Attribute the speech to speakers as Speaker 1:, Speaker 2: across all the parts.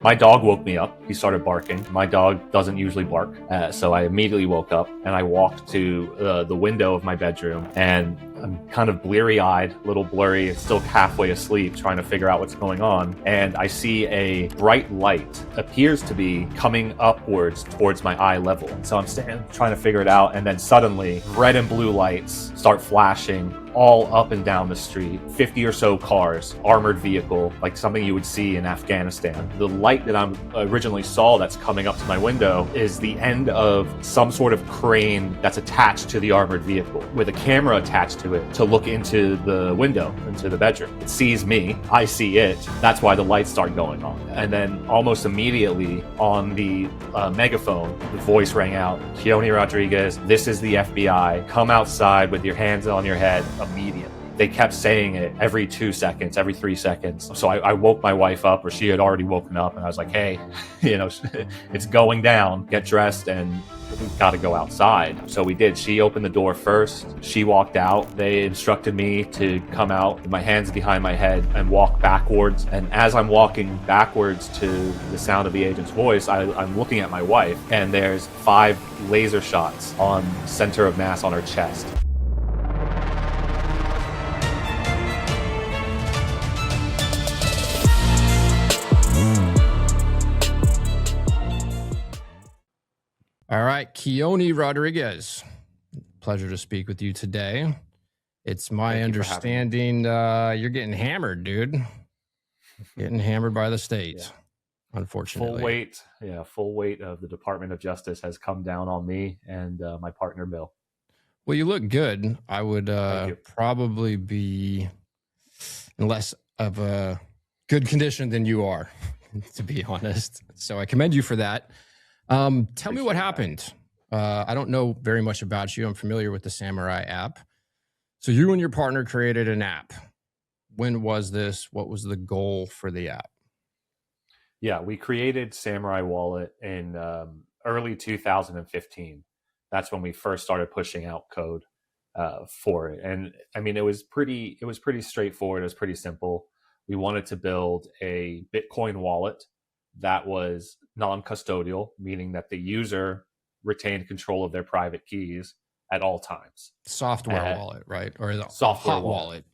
Speaker 1: My dog woke me up. He started barking. My dog doesn't usually bark. So I immediately woke up and I walked to the window of my bedroom, and I'm kind of bleary-eyed, a little blurry, still halfway asleep, trying to figure out what's going on. And I see a bright light, appears to be coming upwards towards my eye level. So I'm standing trying to figure it out, and then suddenly red and blue lights start flashing all up and down the street. 50 or so cars, armored vehicle, like something you would see in Afghanistan. The light that I originally saw that's coming up to my window is the end of some sort of crane that's attached to the armored vehicle with a camera attached to it to look into the window, into the bedroom. It sees me, I see it. That's why the lights start going on. And then almost immediately on the megaphone, the voice rang out, "Keonne Rodriguez, this is the FBI. Come outside with your hands on your head immediately." They kept saying it every 2 seconds, every 3 seconds. So I woke my wife up, or she had already woken up, and I was like, hey, it's going down. Get dressed and we've got to go outside. So we did. She opened the door first. She walked out. They instructed me to come out with my hands behind my head and walk backwards. And as I'm walking backwards to the sound of the agent's voice, I'm looking at my wife, and there's 5 laser shots on center of mass on her chest.
Speaker 2: All right, Keonne Rodriguez, pleasure to speak with you today. It's my understanding you're getting hammered, dude. Getting hammered by the state, unfortunately.
Speaker 1: Full weight of the Department of Justice has come down on me and my partner, Bill.
Speaker 2: Well, you look good. I would probably be in less of a good condition than you are, to be honest. So I commend you for that. Tell me what happened. I don't know very much about you. I'm familiar with the Samourai app. So you and your partner created an app. When was this? What was the goal for the app?
Speaker 1: Yeah, we created Samourai Wallet in early 2015. That's when we first started pushing out code for it. And I mean, it was pretty straightforward. It was pretty simple. We wanted to build a Bitcoin wallet that was non-custodial, meaning that the user retained control of their private keys at all times.
Speaker 2: Software wallet, right? Or the
Speaker 1: software
Speaker 2: hot wallet.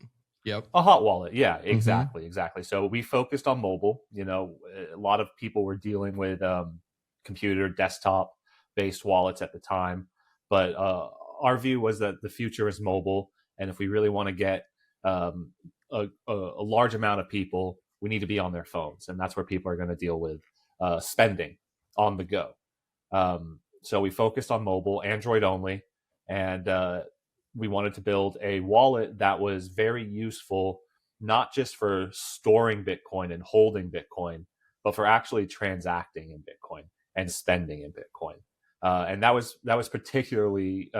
Speaker 2: Yep.
Speaker 1: A hot wallet. Yeah, exactly. So we focused on mobile. A lot of people were dealing with computer, desktop based wallets at the time. But our view was that the future is mobile. And if we really want to get a large amount of people, we need to be on their phones. And that's where people are going to deal with spending on the go. So we focused on mobile, Android only. And we wanted to build a wallet that was very useful, not just for storing Bitcoin and holding Bitcoin, but for actually transacting in Bitcoin and spending in Bitcoin. And that was particularly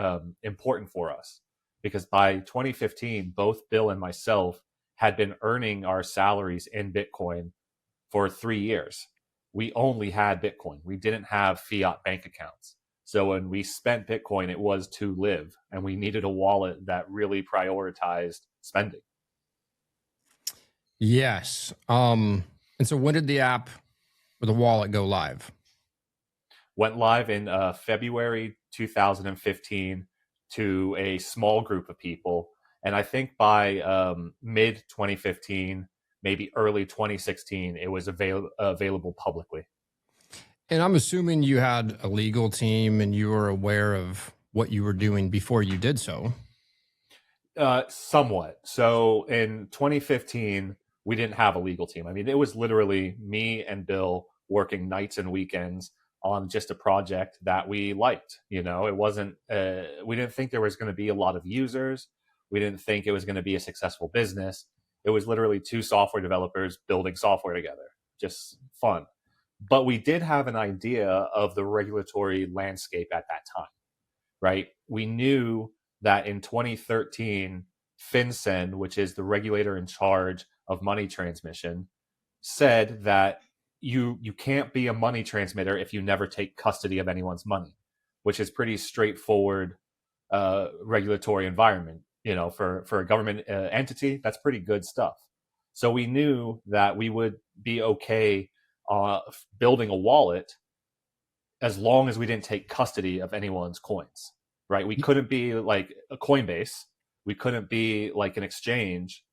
Speaker 1: important for us because by 2015, both Bill and myself had been earning our salaries in Bitcoin for 3 years. We only had Bitcoin. We didn't have fiat bank accounts. So when we spent Bitcoin, it was to live, and we needed a wallet that really prioritized spending.
Speaker 2: Yes. And so when did the app or the wallet go live?
Speaker 1: Went live in February 2015 to a small group of people. And I think by mid 2015, maybe early 2016, it was available publicly.
Speaker 2: And I'm assuming you had a legal team and you were aware of what you were doing before you did so.
Speaker 1: Somewhat. So in 2015, we didn't have a legal team. I mean, it was literally me and Bill working nights and weekends on just a project that we liked. It wasn't, we didn't think there was going to be a lot of users. We didn't think it was going to be a successful business. It was literally 2 software developers building software together. Just fun. But we did have an idea of the regulatory landscape at that time, right? We knew that in 2013, FinCEN, which is the regulator in charge of money transmission, said that you can't be a money transmitter if you never take custody of anyone's money, which is pretty straightforward regulatory environment. For a government entity, that's pretty good stuff. So we knew that we would be okay building a wallet as long as we didn't take custody of anyone's coins, right? We couldn't be like a Coinbase. We couldn't be like an exchange,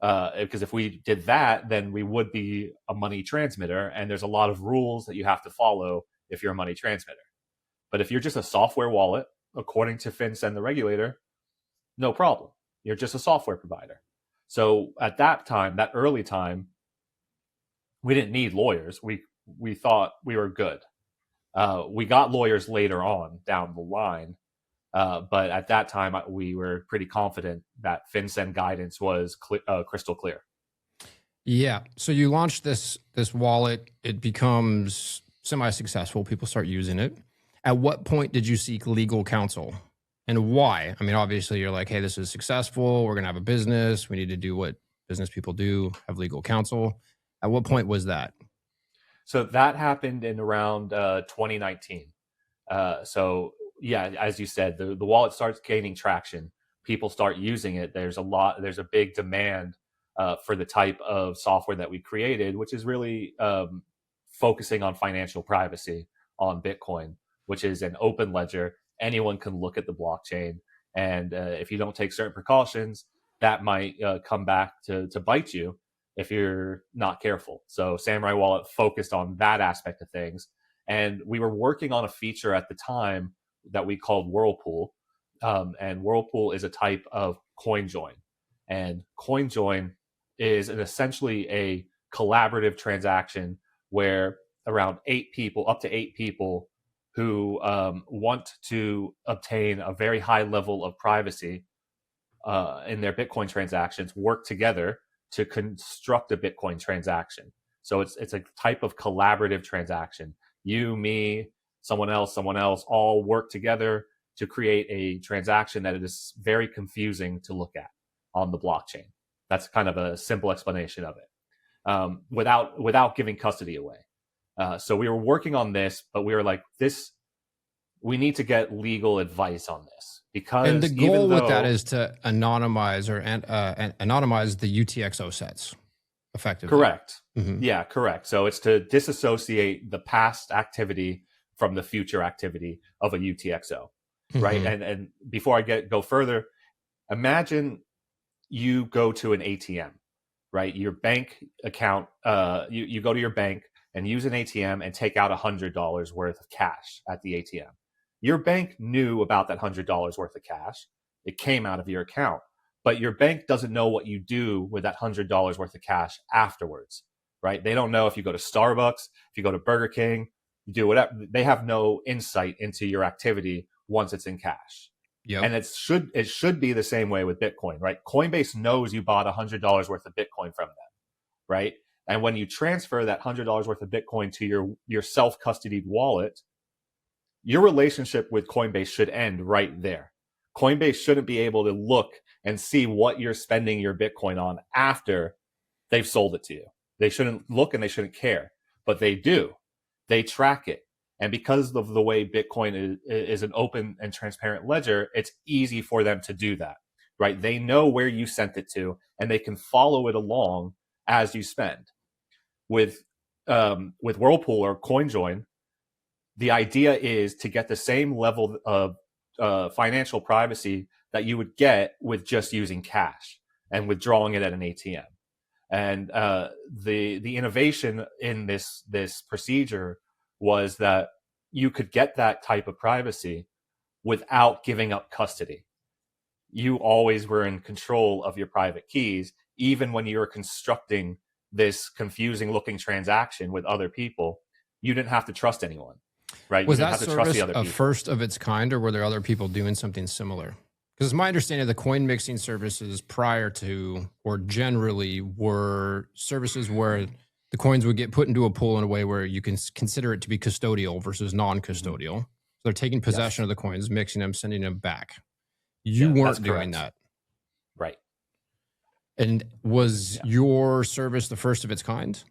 Speaker 1: because if we did that, then we would be a money transmitter. And there's a lot of rules that you have to follow if you're a money transmitter. But if you're just a software wallet, according to FinCEN, the regulator, no problem. You're just a software provider. So at that time, that early time, we didn't need lawyers. We thought we were good. We got lawyers later on down the line, but at that time we were pretty confident that FinCEN guidance was crystal clear.
Speaker 2: Yeah. So you launched this wallet. It becomes semi-successful. People start using it. At what point did you seek legal counsel, and why? I mean, obviously you're like, hey, this is successful. We're going to have a business. We need to do what business people do, have legal counsel. At what point was that?
Speaker 1: So that happened in around 2019. So yeah, as you said, the wallet starts gaining traction. People start using it. There's a big demand for the type of software that we created, which is really focusing on financial privacy on Bitcoin, which is an open ledger. Anyone can look at the blockchain. And if you don't take certain precautions, that might come back to bite you if you're not careful. So Samourai Wallet focused on that aspect of things. And we were working on a feature at the time that we called Whirlpool. And Whirlpool is a type of CoinJoin. And CoinJoin is essentially a collaborative transaction where around up to eight people who want to obtain a very high level of privacy in their Bitcoin transactions work together to construct a Bitcoin transaction. So it's a type of collaborative transaction. You, me, someone else, all work together to create a transaction that is very confusing to look at on the blockchain. That's kind of a simple explanation of it, without giving custody away. So we were working on this, but we were like, we need to get legal advice on this, because
Speaker 2: and the goal with that is to anonymize anonymize the UTXO sets effectively.
Speaker 1: Correct. Mm-hmm. Yeah, correct. So it's to disassociate the past activity from the future activity of a UTXO, right? And before I go further, imagine you go to an ATM, right? Your bank account, you go to your bank and use an ATM and take out $100 worth of cash at the ATM. Your bank knew about that $100 worth of cash. It came out of your account, but your bank doesn't know what you do with that $100 worth of cash afterwards, right? They don't know if you go to Starbucks, if you go to Burger King, you do whatever. They have no insight into your activity once it's in cash. Yep. And it should be the same way with Bitcoin, right? Coinbase knows you bought $100 worth of Bitcoin from them, right? And when you transfer that $100 worth of Bitcoin to your self-custodied wallet, your relationship with Coinbase should end right there. Coinbase shouldn't be able to look and see what you're spending your Bitcoin on after they've sold it to you. They shouldn't look and they shouldn't care, but they do. They track it. And because of the way Bitcoin is an open and transparent ledger, it's easy for them to do that, right? They know where you sent it to, and they can follow it along as you spend. With Whirlpool or CoinJoin, the idea is to get the same level of financial privacy that you would get with just using cash and withdrawing it at an ATM. And the innovation in this procedure was that you could get that type of privacy without giving up custody. You always were in control of your private keys, even when you were constructing this confusing looking transaction with other people. You didn't have to trust anyone, right?
Speaker 2: Was that service a first of its kind, or were there other people doing something similar? Because my understanding of the coin mixing services prior to, or generally, were services where the coins would get put into a pool in a way where you can consider it to be custodial versus non-custodial. So they're taking possession of the coins, mixing them, sending them back. You weren't doing that.
Speaker 1: Right.
Speaker 2: And was your service the first of its kind?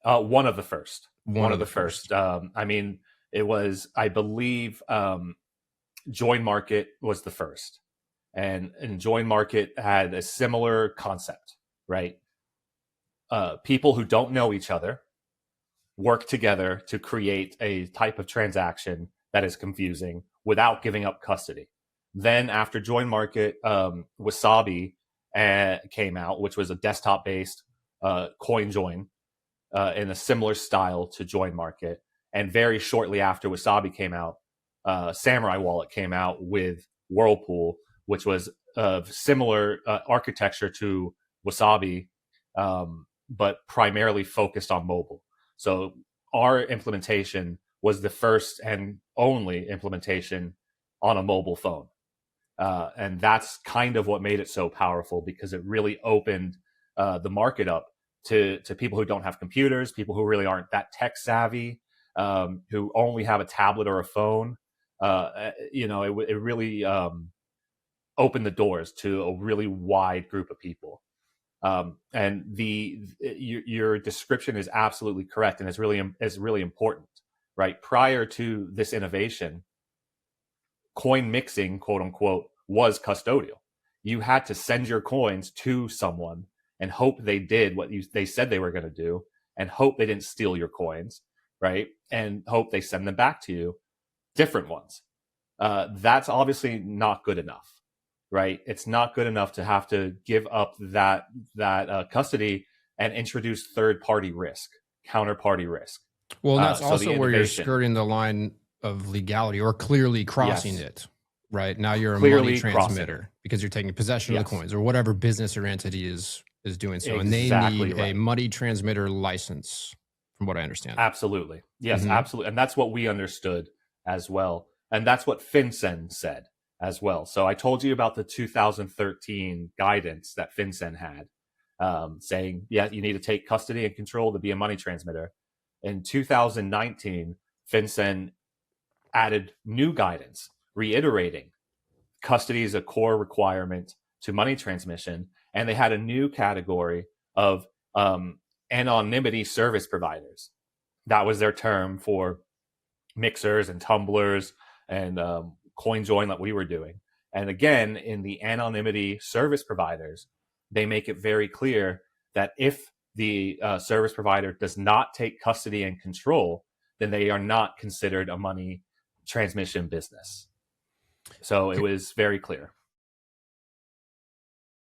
Speaker 1: One of the first.
Speaker 2: One of the first.
Speaker 1: I mean, it was, I believe, Join Market was the first. And Join Market had a similar concept, right? People who don't know each other work together to create a type of transaction that is confusing without giving up custody. Then after Join Market, Wasabi came out, which was a desktop-based CoinJoin in a similar style to Join Market. And very shortly after Wasabi came out, Samourai Wallet came out with Whirlpool, which was of similar architecture to Wasabi, but primarily focused on mobile. So our implementation was the first and only implementation on a mobile phone. And that's kind of what made it so powerful, because it really opened the market up to people who don't have computers, people who really aren't that tech savvy, who only have a tablet or a phone. It really opened the doors to a really wide group of people. And your description is absolutely correct, and it's really important, right? Prior to this innovation, coin mixing, quote unquote, was custodial. You had to send your coins to someone and hope they did what they said they were going to do, and hope they didn't steal your coins, right? And hope they send them back to you, different ones. That's obviously not good enough, right? It's not good enough to have to give up that custody and introduce third-party risk, counterparty risk.
Speaker 2: Well, that's also where you're skirting the line of legality, or clearly crossing it, right? Now you're a money transmitter because you're taking possession of the coins, or whatever business or entity is doing so. And they need a money transmitter license, from what I understand.
Speaker 1: Absolutely. Yes, absolutely. And that's what we understood as well. And that's what FinCEN said as well. So I told you about the 2013 guidance that FinCEN had, saying, yeah, you need to take custody and control to be a money transmitter. In 2019, FinCEN added new guidance, reiterating custody is a core requirement to money transmission. And they had a new category of anonymity service providers. That was their term for mixers and tumblers and CoinJoin that we were doing. And again, in the anonymity service providers, they make it very clear that if the service provider does not take custody and control, then they are not considered a money transmission business. So it was very clear.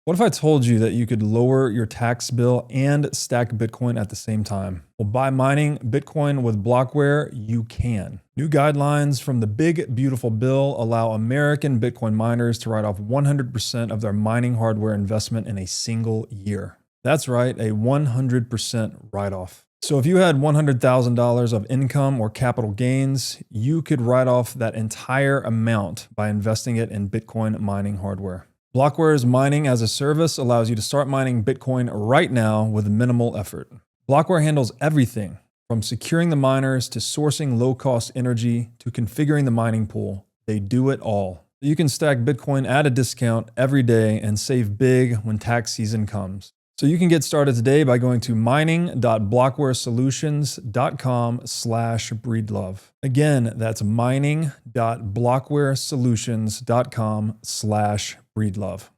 Speaker 3: What if I told you that you could lower your tax bill and stack Bitcoin at the same time? Well, by mining Bitcoin with Blockware, you can. New guidelines from the Big Beautiful Bill allow American Bitcoin miners to write off 100% of their mining hardware investment in a single year. That's right, a 100% write-off. So if you had $100,000 of income or capital gains, you could write off that entire amount by investing it in Bitcoin mining hardware. Blockware's mining as a service allows you to start mining Bitcoin right now with minimal effort. Blockware handles everything from securing the miners to sourcing low-cost energy to configuring the mining pool. They do it all. You can stack Bitcoin at a discount every day and save big when tax season comes. So you can get started today by going to mining.blockwaresolutions.com/breedlove. Again, that's mining.blockwaresolutions.com/breedlove.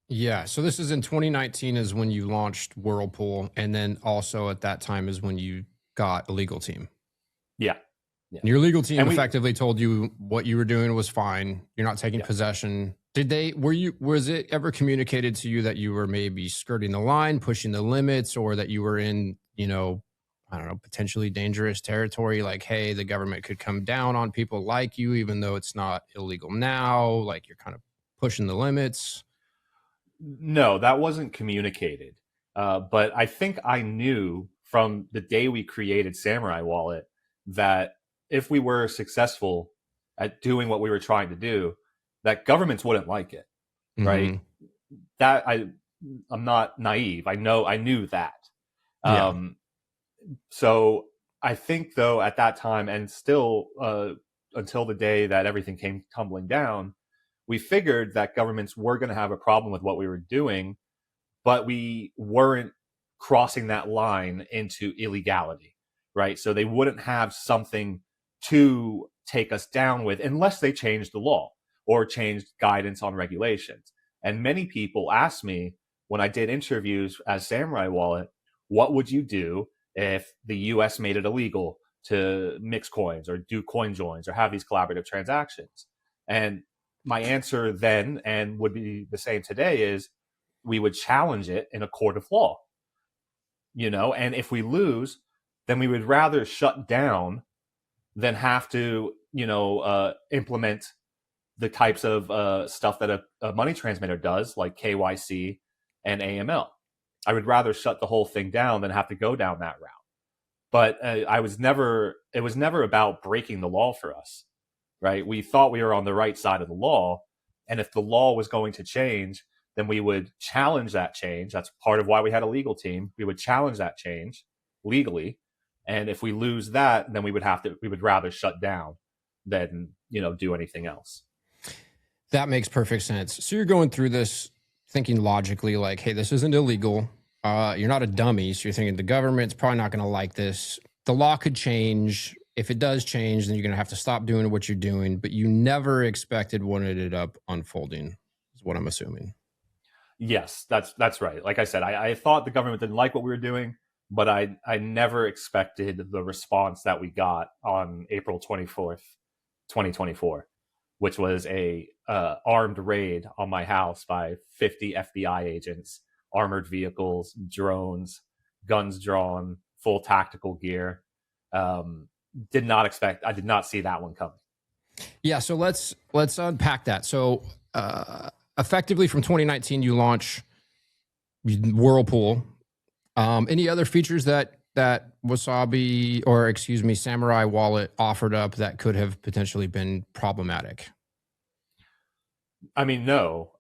Speaker 2: Yeah, so this is in 2019 is when you launched Whirlpool, and then also at that time is when you got a legal team.
Speaker 1: Yeah.
Speaker 2: And your legal team effectively told you what you were doing was fine. You're not taking possession. Was it ever communicated to you that you were maybe skirting the line, pushing the limits, or that you were in, potentially dangerous territory? Like, hey, the government could come down on people like you, even though it's not illegal now, like you're kind of pushing the limits?
Speaker 1: No, that wasn't communicated. But I think I knew from the day we created Samourai Wallet that if we were successful at doing what we were trying to do, that governments wouldn't like it, right? That I'm not naive. I knew that. So I think though at that time, and still until the day that everything came tumbling down, we figured that governments were going to have a problem with what we were doing, but we weren't crossing that line into illegality, right? So they wouldn't have something to take us down with unless they changed the law or changed guidance on regulations. And many people asked me when I did interviews as Samourai Wallet, what would you do if the US made it illegal to mix coins or do CoinJoins or have these collaborative transactions? And my answer then, and would be the same today, is we would challenge it in a court of law. And if we lose, then we would rather shut down than have to, implement the types of stuff that a money transmitter does, like KYC and AML. I would rather shut the whole thing down than have to go down that route. But it was never about breaking the law for us, right? We thought we were on the right side of the law. And if the law was going to change, then we would challenge that change. That's part of why we had a legal team. We would challenge that change legally. And if we lose that, then we would rather shut down than, do anything else.
Speaker 2: That makes perfect sense. So you're going through this thinking logically, like, hey, this isn't illegal. You're not a dummy. So you're thinking the government's probably not going to like this. The law could change. If it does change, then you're going to have to stop doing what you're doing. But you never expected what ended up unfolding, is what I'm assuming.
Speaker 1: Yes, that's right. Like I said, I thought the government didn't like what we were doing, but I never expected the response that we got on April 24th, 2024, which was a armed raid on my house by 50 FBI agents, armored vehicles, drones, guns drawn, full tactical gear. I did not see that one coming.
Speaker 2: Yeah, so let's unpack that. So effectively from 2019, you launch Whirlpool. Any other features that Samourai Wallet offered up that could have potentially been problematic?
Speaker 1: I mean, no.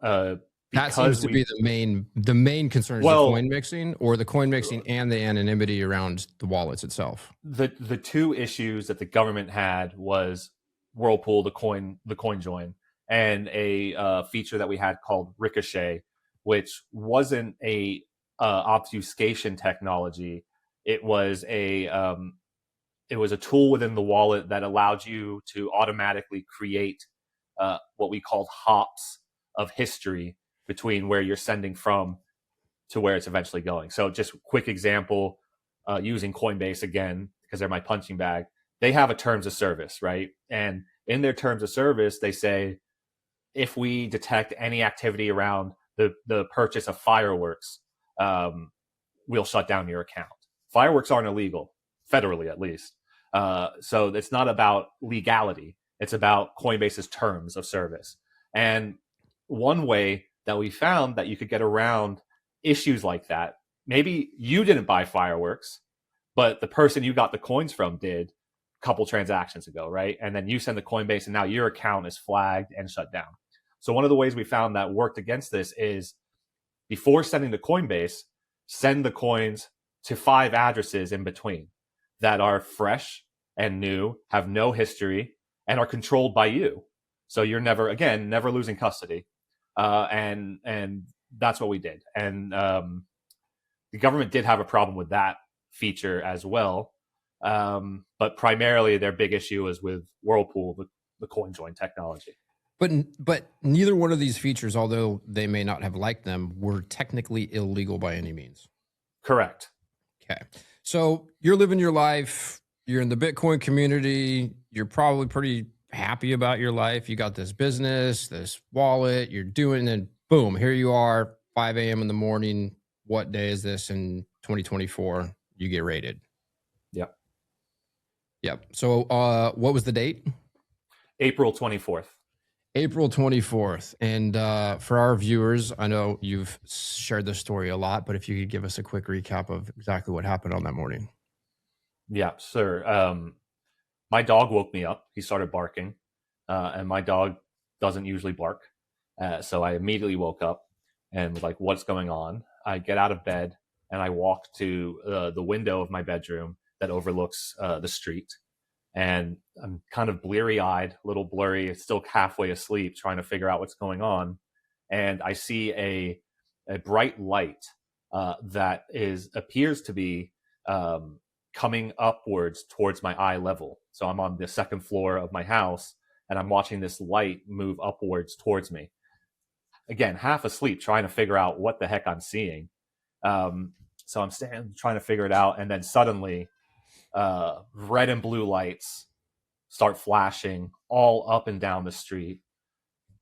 Speaker 2: That seems to be the main concern is the coin mixing, or the coin mixing and the anonymity around the wallets itself.
Speaker 1: The two issues that the government had was Whirlpool, the CoinJoin, and a feature that we had called Ricochet, which wasn't a obfuscation technology. It was a tool within the wallet that allowed you to automatically create what we called hops of history between where you're sending from to where it's eventually going. So just quick example, using Coinbase again, because they're my punching bag. They have a terms of service, right? And in their terms of service, they say, if we detect any activity around the purchase of fireworks, we'll shut down your account. Fireworks aren't illegal, federally at least. So it's not about legality. It's about Coinbase's terms of service. And one way that we found that you could get around issues like that, maybe you didn't buy fireworks, but the person you got the coins from did a couple transactions ago, right? And then you send the Coinbase and now your account is flagged and shut down. So one of the ways we found that worked against this is, before sending to Coinbase, send the coins to 5 addresses in between that are fresh and new, have no history, and are controlled by you. So you're never losing custody. And that's what we did. And the government did have a problem with that feature as well. But primarily their big issue was with Whirlpool, the CoinJoin technology.
Speaker 2: But neither one of these features, although they may not have liked them, were technically illegal by any means.
Speaker 1: Correct.
Speaker 2: Okay. So you're living your life. You're in the Bitcoin community. You're probably pretty happy about your life. You got this business, this wallet, you're doing it. Boom, here you are, 5 a.m. in the morning. What day is this in 2024? You get raided. Yep. So what was the date?
Speaker 1: April 24th.
Speaker 2: April 24th. And for our viewers, I know you've shared this story a lot, but if you could give us a quick recap of exactly what happened on that morning.
Speaker 1: Yeah, sure. My dog woke me up. He started barking, and my dog doesn't usually bark. So I immediately woke up and was like, what's going on? I get out of bed and I walk to the window of my bedroom that overlooks the street. And I'm kind of bleary-eyed, a little blurry, still halfway asleep, trying to figure out what's going on. And I see a bright light that appears to be coming upwards towards my eye level. So I'm on the second floor of my house, and I'm watching this light move upwards towards me. Again, half asleep, trying to figure out what the heck I'm seeing. So I'm standing trying to figure it out, and then suddenly red and blue lights start flashing all up and down the street.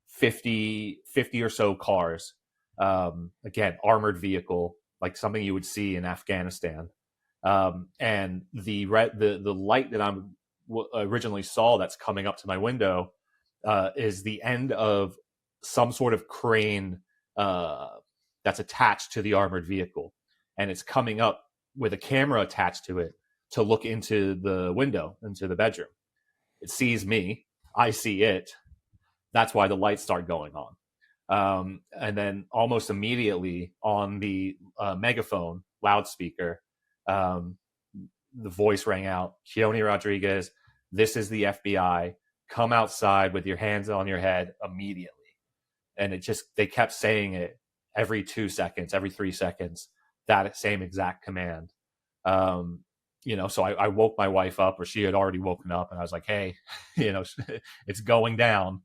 Speaker 1: 50 or so cars. Again, armored vehicle, like something you would see in Afghanistan. And the light that I'm originally saw that's coming up to my window is the end of some sort of crane that's attached to the armored vehicle, and it's coming up with a camera attached to it to look into the window, into the bedroom. It sees me, I see it. That's why the lights start going on. And then almost immediately on the megaphone loudspeaker, the voice rang out, Keonne Rodriguez, this is the FBI. Come outside with your hands on your head immediately. And they kept saying it every 2 seconds, every 3 seconds, that same exact command. So I woke my wife up, or she had already woken up, and I was like, hey, it's going down.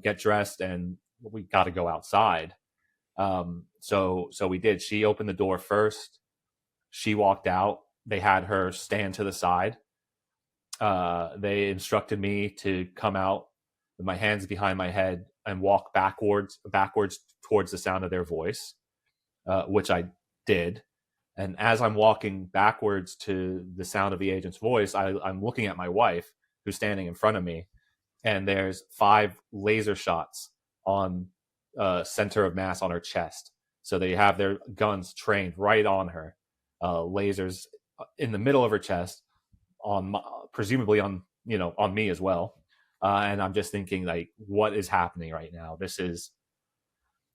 Speaker 1: Get dressed, and we got to go outside. So we did. She opened the door first. She walked out. They had her stand to the side. They instructed me to come out with my hands behind my head and walk backwards towards the sound of their voice, which I did. And as I'm walking backwards to the sound of the agent's voice, I'm looking at my wife, who's standing in front of me, and there's 5 laser shots on center of mass on her chest. So they have their guns trained right on her, lasers in the middle of her chest, presumably on me as well. And I'm just thinking, like, what is happening right now? This is,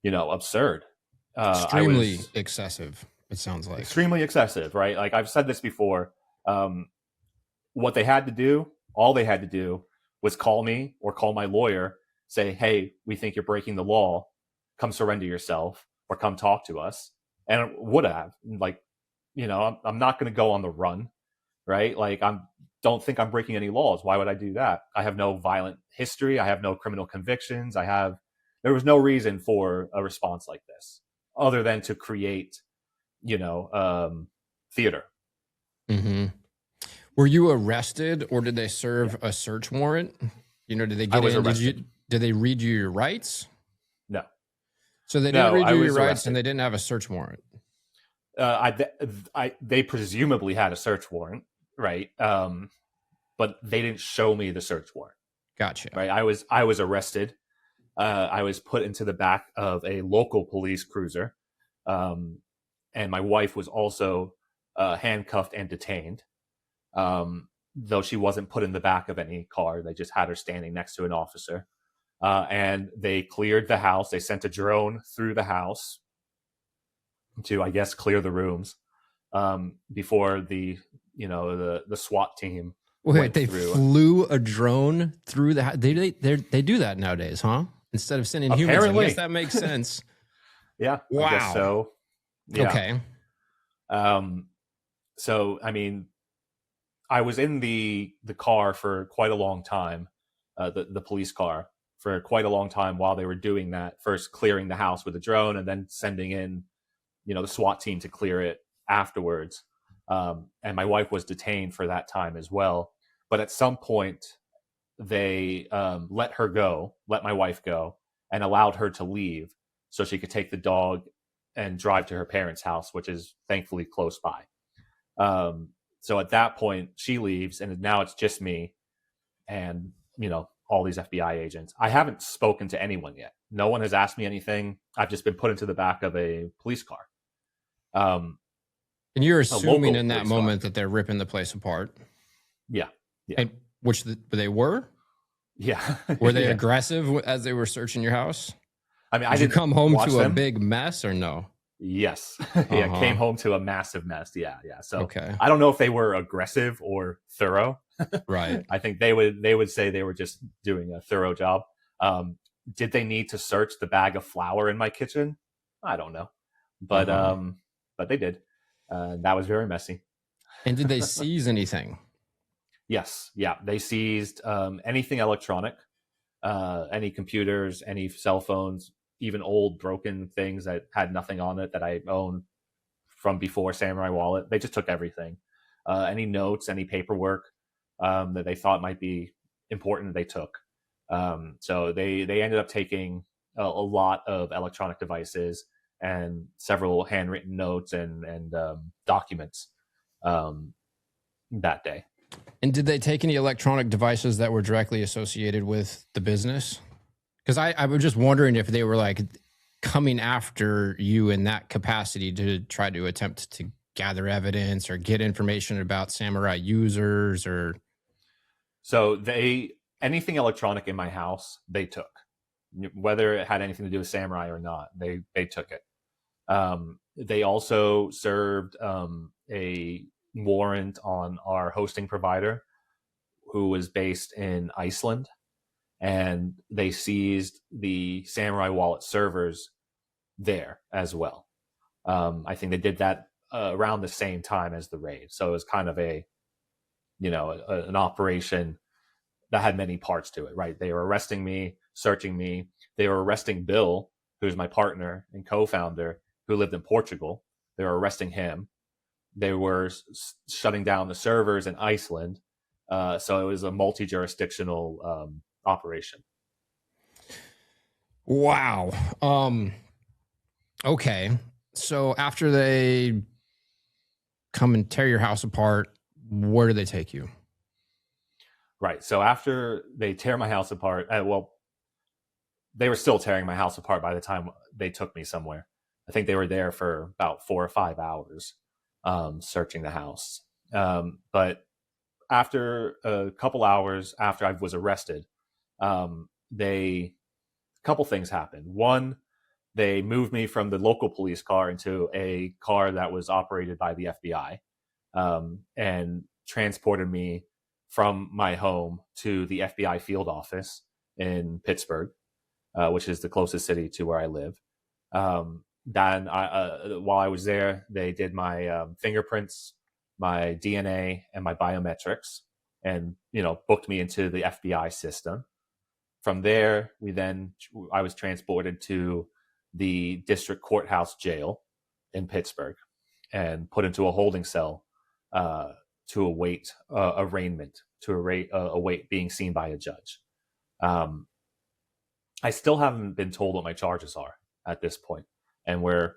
Speaker 1: absurd.
Speaker 2: Extremely excessive. It sounds like
Speaker 1: extremely excessive, right? Like I've said this before. What they had to do, all they had to do, was call me or call my lawyer, say, hey, we think you're breaking the law. Come surrender yourself or come talk to us. And it would have, I'm not going to go on the run, right? Like don't think I'm breaking any laws. Why would I do that? I have no violent history. I have no criminal convictions. There was no reason for a response like this other than to create, theater.
Speaker 2: Mm-hmm. Were you arrested, or did they serve a search warrant? Did they get in? Did they read you your rights?
Speaker 1: No.
Speaker 2: So they didn't read you your rights, and they didn't have a search warrant.
Speaker 1: They presumably had a search warrant, right? But they didn't show me the search warrant.
Speaker 2: Gotcha.
Speaker 1: Right. I was arrested. I was put into the back of a local police cruiser, and my wife was also handcuffed and detained. Though she wasn't put in the back of any car. They just had her standing next to an officer. And they cleared the house. They sent a drone through the house to, I guess, clear the rooms before the SWAT team.
Speaker 2: Wait, they flew a drone through the house? They do that nowadays, huh? Instead of sending humans, I guess that makes sense.
Speaker 1: Yeah.
Speaker 2: Wow.
Speaker 1: I guess so. Yeah.
Speaker 2: Okay.
Speaker 1: So, I mean, I was in the car for quite a long time, the police car, for quite a long time while they were doing that, first clearing the house with a drone and then sending in, the SWAT team to clear it afterwards. And my wife was detained for that time as well. But at some point, they let my wife go, and allowed her to leave so she could take the dog and drive to her parents' house, which is thankfully close by. So at that point, she leaves, and now it's just me and, all these FBI agents. I haven't spoken to anyone yet. No one has asked me anything. I've just been put into the back of a police car.
Speaker 2: And you're assuming in that moment that they're ripping the place apart.
Speaker 1: Yeah.
Speaker 2: And they were?
Speaker 1: Yeah.
Speaker 2: Were they aggressive as they were searching your house?
Speaker 1: I mean,
Speaker 2: Did you come home to a big mess or no?
Speaker 1: Yes. Yeah. Came home to a massive mess. Yeah. So
Speaker 2: okay.
Speaker 1: I don't know if they were aggressive or thorough.
Speaker 2: Right.
Speaker 1: I think they would say they were just doing a thorough job. Did they need to search the bag of flour in my kitchen? I don't know, but they did. That was very messy.
Speaker 2: And did they seize anything?
Speaker 1: Yes. Yeah. They seized anything electronic, any computers, any cell phones, even old broken things that had nothing on it that I own from before Samourai Wallet. They just took everything, any notes, any paperwork that they thought might be important. They took. So they ended up taking a lot of electronic devices and several handwritten notes and documents that day.
Speaker 2: And did they take any electronic devices that were directly associated with the business? Because I was just wondering if they were like coming after you in that capacity to try to attempt to gather evidence or get information about Samourai users or.
Speaker 1: So anything electronic in my house, they took, whether it had anything to do with Samourai or not, they took it. They also served a warrant on our hosting provider, who was based in Iceland, and they seized the Samourai Wallet servers there as well. I think they did that around the same time as the raid, so it was kind of an operation that had many parts to it, right? They were arresting me, searching me. They were arresting Bill, who's my partner and co-founder, who lived in Portugal. They were arresting him. They were shutting down the servers in Iceland. So it was a multi-jurisdictional operation.
Speaker 2: Wow. Okay. So after they come and tear your house apart, where do they take you?
Speaker 1: Right. So after they tear my house apart, they were still tearing my house apart by the time they took me somewhere. I think they were there for about 4 or 5 hours searching the house. But after a couple hours after I was arrested, couple things happened. One, they moved me from the local police car into a car that was operated by the FBI and transported me from my home to the FBI field office in Pittsburgh, which is the closest city to where I live. Then while I was there, they did my fingerprints, my DNA, and my biometrics, and booked me into the FBI system. From there, I was transported to the district courthouse jail in Pittsburgh and put into a holding cell to await arraignment, to await being seen by a judge. I still haven't been told what my charges are at this point, and we're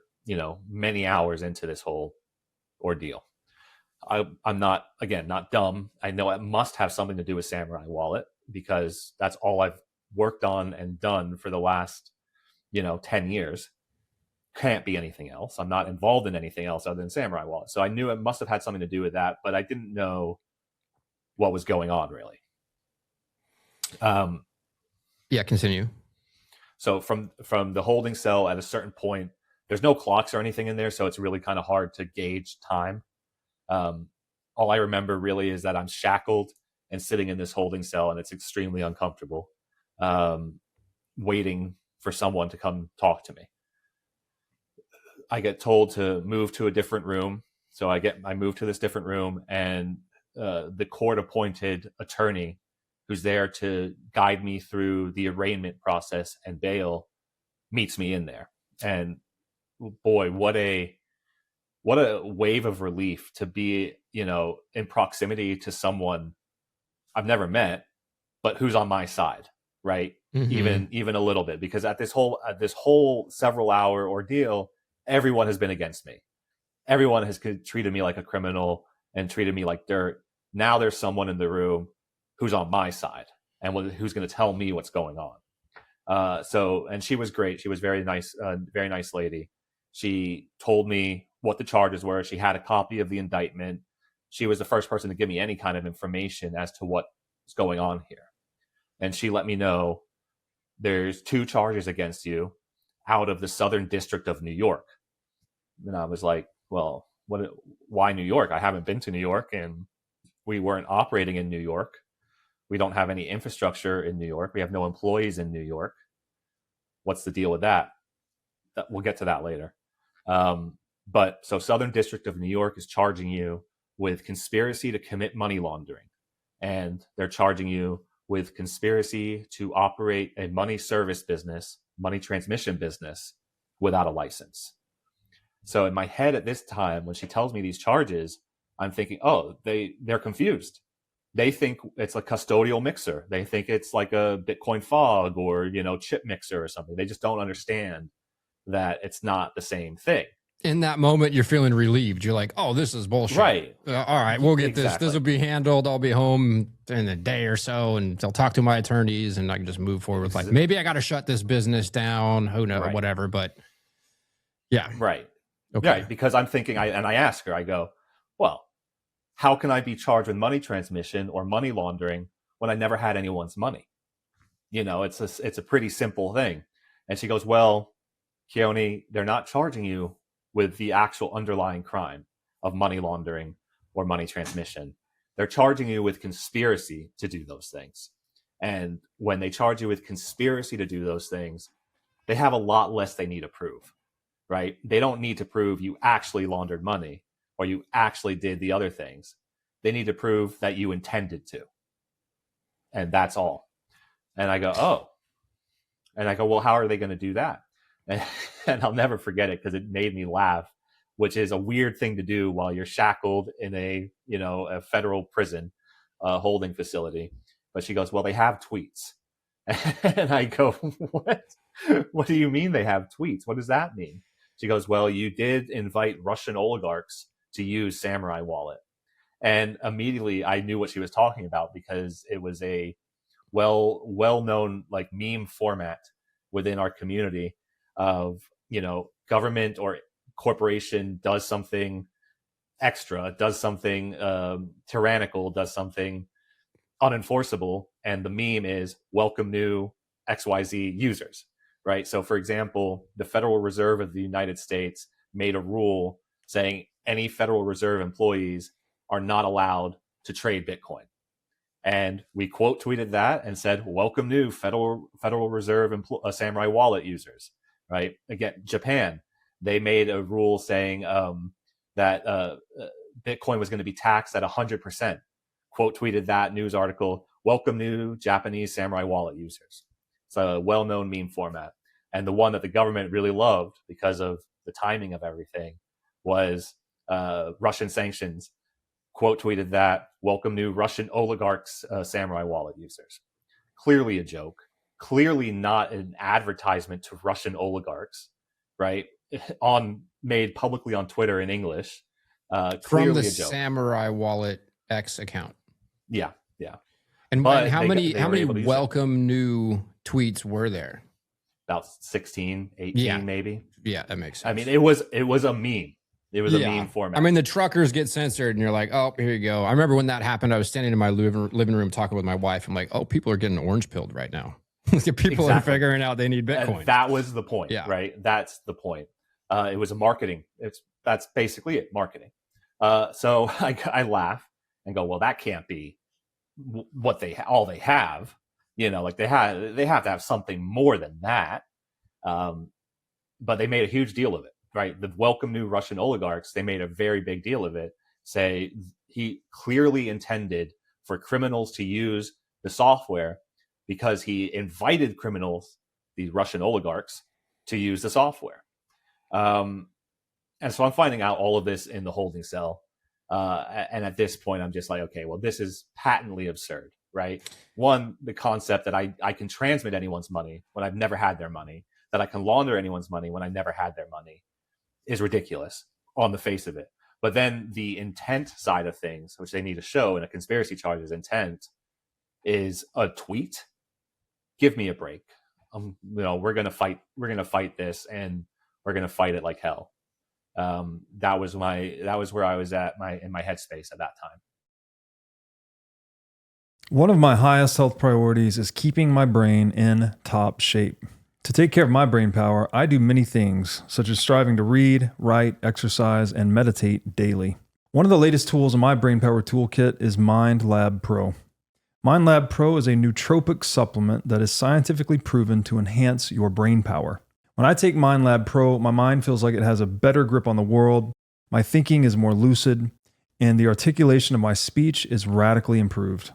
Speaker 1: many hours into this whole ordeal. I'm not dumb. I know it must have something to do with Samourai Wallet, because that's all I've worked on and done for the last 10 years. Can't be anything else. I'm not involved in anything else other than Samourai Wallet. So I knew it must have had something to do with that, but I didn't know what was going on really.
Speaker 2: Yeah, continue.
Speaker 1: So from the holding cell, at a certain point, there's no clocks or anything in there, so it's really kind of hard to gauge time. All I remember really is that I'm shackled and sitting in this holding cell, and it's extremely uncomfortable, waiting for someone to come talk to me. I get told to move to a different room. So I move to this different room, and the court-appointed attorney who's there to guide me through the arraignment process and bail meets me in there. And boy, what a wave of relief to be, in proximity to someone I've never met, but who's on my side, right? Mm-hmm. Even a little bit, because at this whole several hour ordeal, everyone has been against me. Everyone has treated me like a criminal and treated me like dirt. Now there's someone in the room who's on my side and who's going to tell me what's going on. And she was great. She was very nice lady. She told me what the charges were. She had a copy of the indictment. She was the first person to give me any kind of information as to what's going on here. And she let me know there's 2 charges against you out of the Southern District of New York. And I was like, well, why New York? I haven't been to New York, and we weren't operating in New York. We don't have any infrastructure in New York. We have no employees in New York. What's the deal with that? We'll get to that later. But so Southern District of New York is charging you with conspiracy to commit money laundering. And they're charging you with conspiracy to operate a money service business, money transmission business, without a license. So in my head at this time, when she tells me these charges, I'm thinking, oh, they're confused. They think it's a custodial mixer. They think it's like a Bitcoin fog or, chip mixer or something. They just don't understand that it's not the same thing.
Speaker 2: In that moment, you're feeling relieved. You're like, oh, this is bullshit.
Speaker 1: Right.
Speaker 2: All right, we'll get this.
Speaker 1: Exactly.
Speaker 2: This will be handled. I'll be home in a day or so, and I'll talk to my attorneys, and I can just move forward with like, maybe I got to shut this business down. Who knows? Right. Whatever. But yeah.
Speaker 1: Right.
Speaker 2: Okay.
Speaker 1: Right. Because I'm thinking, I ask her, I go, well, how can I be charged with money transmission or money laundering when I never had anyone's money? It's a pretty simple thing. And she goes, well, Keonne, they're not charging you with the actual underlying crime of money laundering or money transmission. They're charging you with conspiracy to do those things. And when they charge you with conspiracy to do those things, they have a lot less they need to prove, right? They don't need to prove you actually laundered money or you actually did the other things. They need to prove that you intended to. And that's all. And I go, oh. And I go, well, how are they going to do that? And I'll never forget it because it made me laugh, which is a weird thing to do while you're shackled in a federal prison holding facility. But she goes, well, they have tweets. And I go, what? What do you mean they have tweets? What does that mean? She goes, well, you did invite Russian oligarchs to use Samourai Wallet. And immediately I knew what she was talking about because it was a well-known like meme format within our community of, government or corporation does something extra, does something tyrannical, does something unenforceable. And the meme is welcome new XYZ users, right? So for example, the Federal Reserve of the United States made a rule saying any Federal Reserve employees are not allowed to trade Bitcoin. And we quote tweeted that and said, welcome new Federal Reserve Samourai Wallet users, right? Again, Japan, they made a rule saying that Bitcoin was going to be taxed at 100%. Quote tweeted that news article, welcome new Japanese Samourai Wallet users. It's a well-known meme format. And the one that the government really loved because of the timing of everything was Russian sanctions. Quote tweeted that, welcome new Russian oligarchs, Samourai Wallet users. Clearly a joke. Clearly not an advertisement to Russian oligarchs, right? Made publicly on Twitter in English.
Speaker 2: From the Samourai Wallet X account.
Speaker 1: Yeah.
Speaker 2: And how many welcome new tweets were there?
Speaker 1: About 16, 18 maybe.
Speaker 2: Yeah, that makes sense.
Speaker 1: I mean, it was a meme. It was a meme format.
Speaker 2: I mean, the truckers get censored and you're like, oh, here you go. I remember when that happened, I was standing in my living room talking with my wife. I'm like, oh, people are getting orange pilled right now. People are figuring out they need Bitcoin.
Speaker 1: And that was the point, right? That's the point. It was a marketing. That's basically it, marketing. So I laugh and go, well, that can't be what all they have. Like they have to have something more than that. But they made a huge deal of it. Right, the welcome new Russian oligarchs, they made a very big deal of it. Say he clearly intended for criminals to use the software because he invited criminals, the Russian oligarchs, to use the software. And so I'm finding out all of this in the holding cell. And at this point, I'm just like, okay, well, this is patently absurd, right? One, the concept that I can transmit anyone's money when I've never had their money, that I can launder anyone's money when I never had their money, is ridiculous on the face of it. But then the intent side of things, which they need to show in a conspiracy charge's intent, is a tweet. Give me a break. We're gonna fight this, and we're gonna fight it like hell. That was where I was in my headspace at that time.
Speaker 3: One of my highest health priorities is keeping my brain in top shape. To take care of my brain power, I do many things, such as striving to read, write, exercise, and meditate daily. One of the latest tools in my brain power toolkit is MindLab Pro. MindLab Pro is a nootropic supplement that is scientifically proven to enhance your brain power. When I take MindLab Pro, my mind feels like it has a better grip on the world, my thinking is more lucid, and the articulation of my speech is radically improved.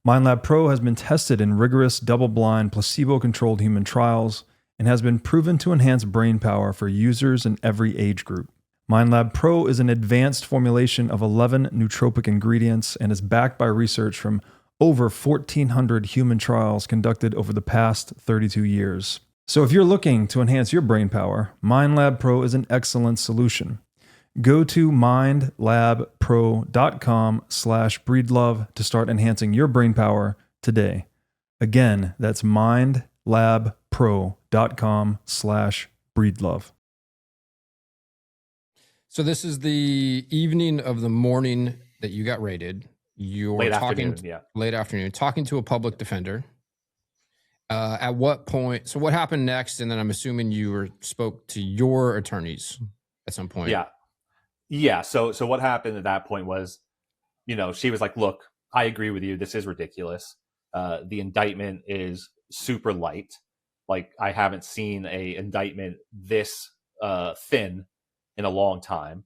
Speaker 3: MindLab Pro has been tested in rigorous, double-blind, placebo-controlled human trials and has been proven to enhance brain power for users in every age group. MindLab Pro is an advanced formulation of 11 nootropic ingredients and is backed by research from over 1,400 human trials conducted over the past 32 years. So if you're looking to enhance your brain power, MindLab Pro is an excellent solution. Go to mindlabpro.com/breedlove to start enhancing your brain power today. Again, that's mindlabpro.com/breedlove.
Speaker 2: So this is the evening of the morning that you got raided. You're
Speaker 1: late
Speaker 2: talking
Speaker 1: afternoon,
Speaker 2: late afternoon, talking to a public defender. At what point? So what happened next? And then I'm assuming you spoke to your attorneys at some point.
Speaker 1: Yeah. So what happened at that point was, she was like, "Look, I agree with you. This is ridiculous. The indictment is super light. Like, I haven't seen a indictment this thin in a long time.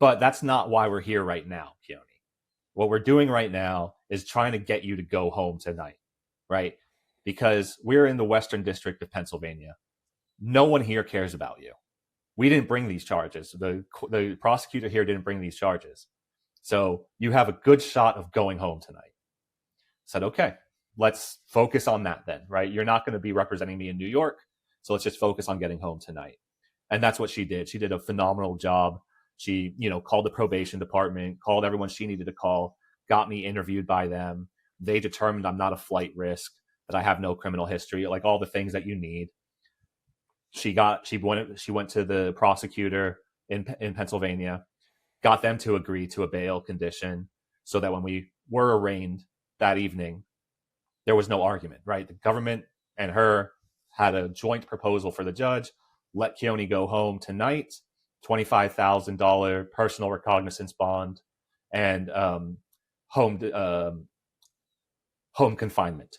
Speaker 1: But that's not why we're here right now, Keonne. What we're doing right now is trying to get you to go home tonight, right? Because we're in the Western District of Pennsylvania. No one here cares about you. We didn't bring these charges. The prosecutor here didn't bring these charges. So you have a good shot of going home tonight." I said, "Okay, let's focus on that then, right? You're not going to be representing me in New York, so let's just focus on getting home tonight." And that's what she did. She did a phenomenal job. She, called the probation department, called everyone she needed to call, got me interviewed by them. They determined I'm not a flight risk, that I have no criminal history, like all the things that you need. She went to the prosecutor in Pennsylvania, got them to agree to a bail condition so that when we were arraigned that evening, there was no argument, right? The government and her had a joint proposal for the judge. Let Keonne go home tonight, $25,000 personal recognizance bond, and home confinement,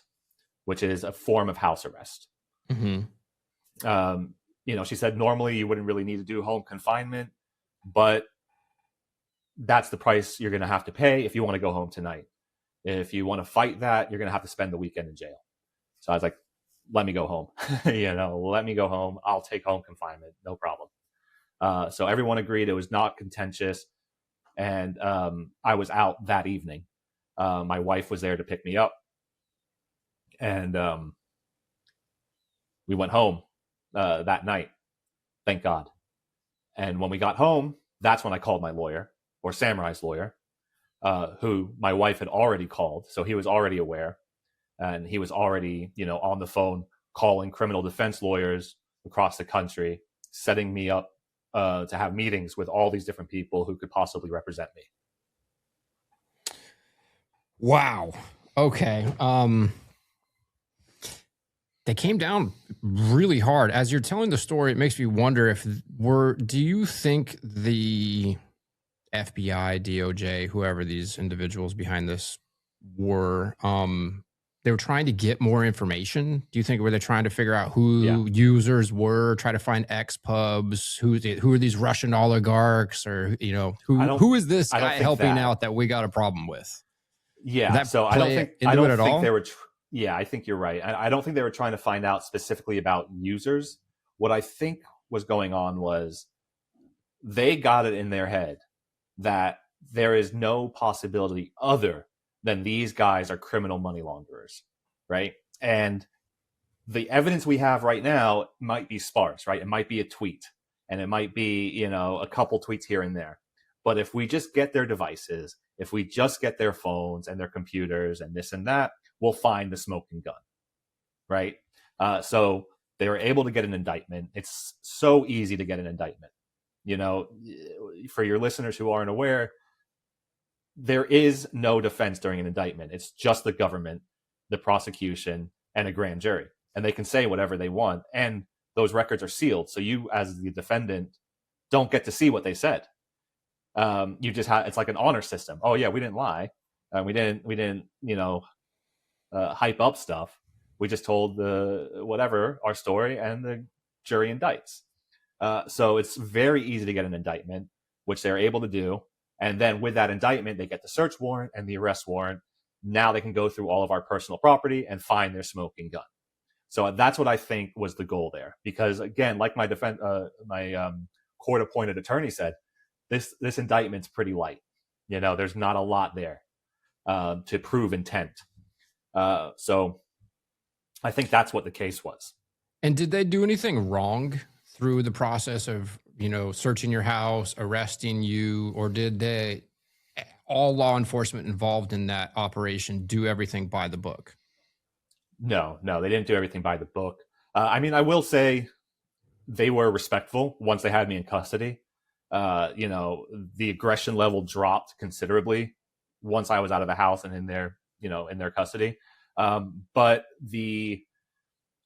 Speaker 1: which is a form of house arrest.
Speaker 2: Mm-hmm.
Speaker 1: She said normally you wouldn't really need to do home confinement, but that's the price you're going to have to pay if you want to go home tonight. If you want to fight that, you're going to have to spend the weekend in jail. So I was like, let me go home. Let me go home. I'll take home confinement. No problem. So everyone agreed it was not contentious. And I was out that evening. My wife was there to pick me up. And we went home that night. Thank God. And when we got home, that's when I called my lawyer, or Samourai's lawyer, who my wife had already called. So he was already aware. And he was already, on the phone calling criminal defense lawyers across the country, setting me up to have meetings with all these different people who could possibly represent me.
Speaker 2: Wow. Okay. They came down really hard. As you're telling the story, it makes me wonder do you think the FBI, DOJ, whoever these individuals behind this were, they were trying to get more information? Do you think were they trying to figure out who users were, try to find ex-pubs, who are these Russian oligarchs, or who is this guy helping out that we got a problem with?
Speaker 1: Yeah, so I don't think they were. Yeah, I think you're right. I don't think they were trying to find out specifically about users. What I think was going on was they got it in their head that there is no possibility other than these guys are criminal money launderers, right? And the evidence we have right now might be sparse, right? It might be a tweet, and it might be, a couple tweets here and there. But if we just get their devices, if we just get their phones and their computers and this and that, we'll find the smoking gun, right? So they were able to get an indictment. It's so easy to get an indictment. For your listeners who aren't aware, there is no defense during an indictment. It's just the government, the prosecution, and a grand jury. And they can say whatever they want. And those records are sealed. So you, as the defendant, don't get to see what they said. You just have, it's like an honor system. Oh yeah, we didn't lie. We didn't, hype up stuff. We just told our story, and the jury indicts. So it's very easy to get an indictment, which they're able to do. And then with that indictment, they get the search warrant and the arrest warrant. Now they can go through all of our personal property and find their smoking gun. So that's what I think was the goal there. Because again, like my court-appointed attorney said, this indictment's pretty light. There's not a lot there to prove intent. So I think that's what the case was.
Speaker 2: And did they do anything wrong through the process of, searching your house, arresting you, or did all law enforcement involved in that operation do everything by the book?
Speaker 1: No, they didn't do everything by the book. I will say they were respectful once they had me in custody. The aggression level dropped considerably once I was out of the house and in their custody.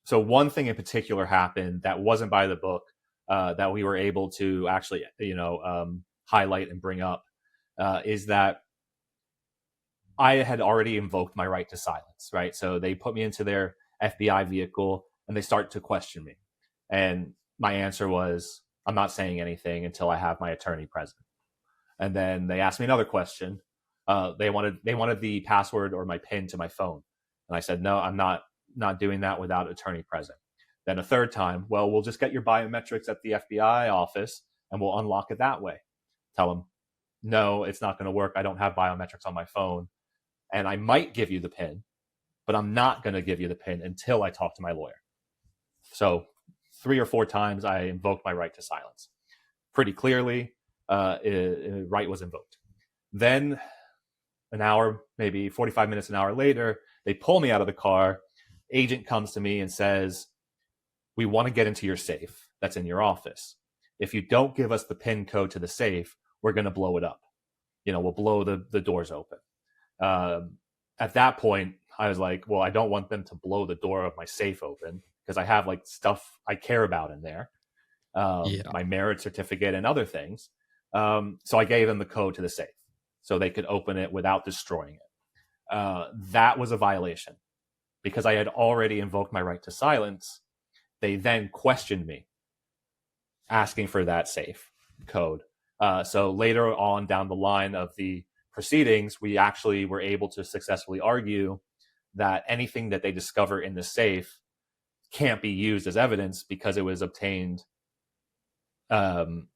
Speaker 1: So one thing in particular happened that wasn't by the book, that we were able to actually, highlight and bring up, is that I had already invoked my right to silence, right? So they put me into their FBI vehicle and they start to question me. And my answer was, I'm not saying anything until I have my attorney present. And then they asked me another question. They wanted the password or my PIN to my phone. And I said, no, I'm not doing that without attorney present. Then a third time, well, we'll just get your biometrics at the FBI office and we'll unlock it that way. Tell them, no, it's not going to work. I don't have biometrics on my phone. And I might give you the PIN, but I'm not going to give you the PIN until I talk to my lawyer. So 3 or 4 times I invoked my right to silence. Pretty clearly, right was invoked. Then an hour, maybe 45 minutes, an hour later, they pull me out of the car. Agent comes to me and says, we want to get into your safe that's in your office. If you don't give us the PIN code to the safe, we're going to blow it up. We'll blow the doors open. At that point, I was like, well, I don't want them to blow the door of my safe open because I have stuff I care about in there, my marriage certificate and other things. So I gave them the code to the safe so they could open it without destroying it. That was a violation because I had already invoked my right to silence. They then questioned me, asking for that safe code. So later on down the line of the proceedings, we actually were able to successfully argue that anything that they discover in the safe can't be used as evidence because it was obtained, in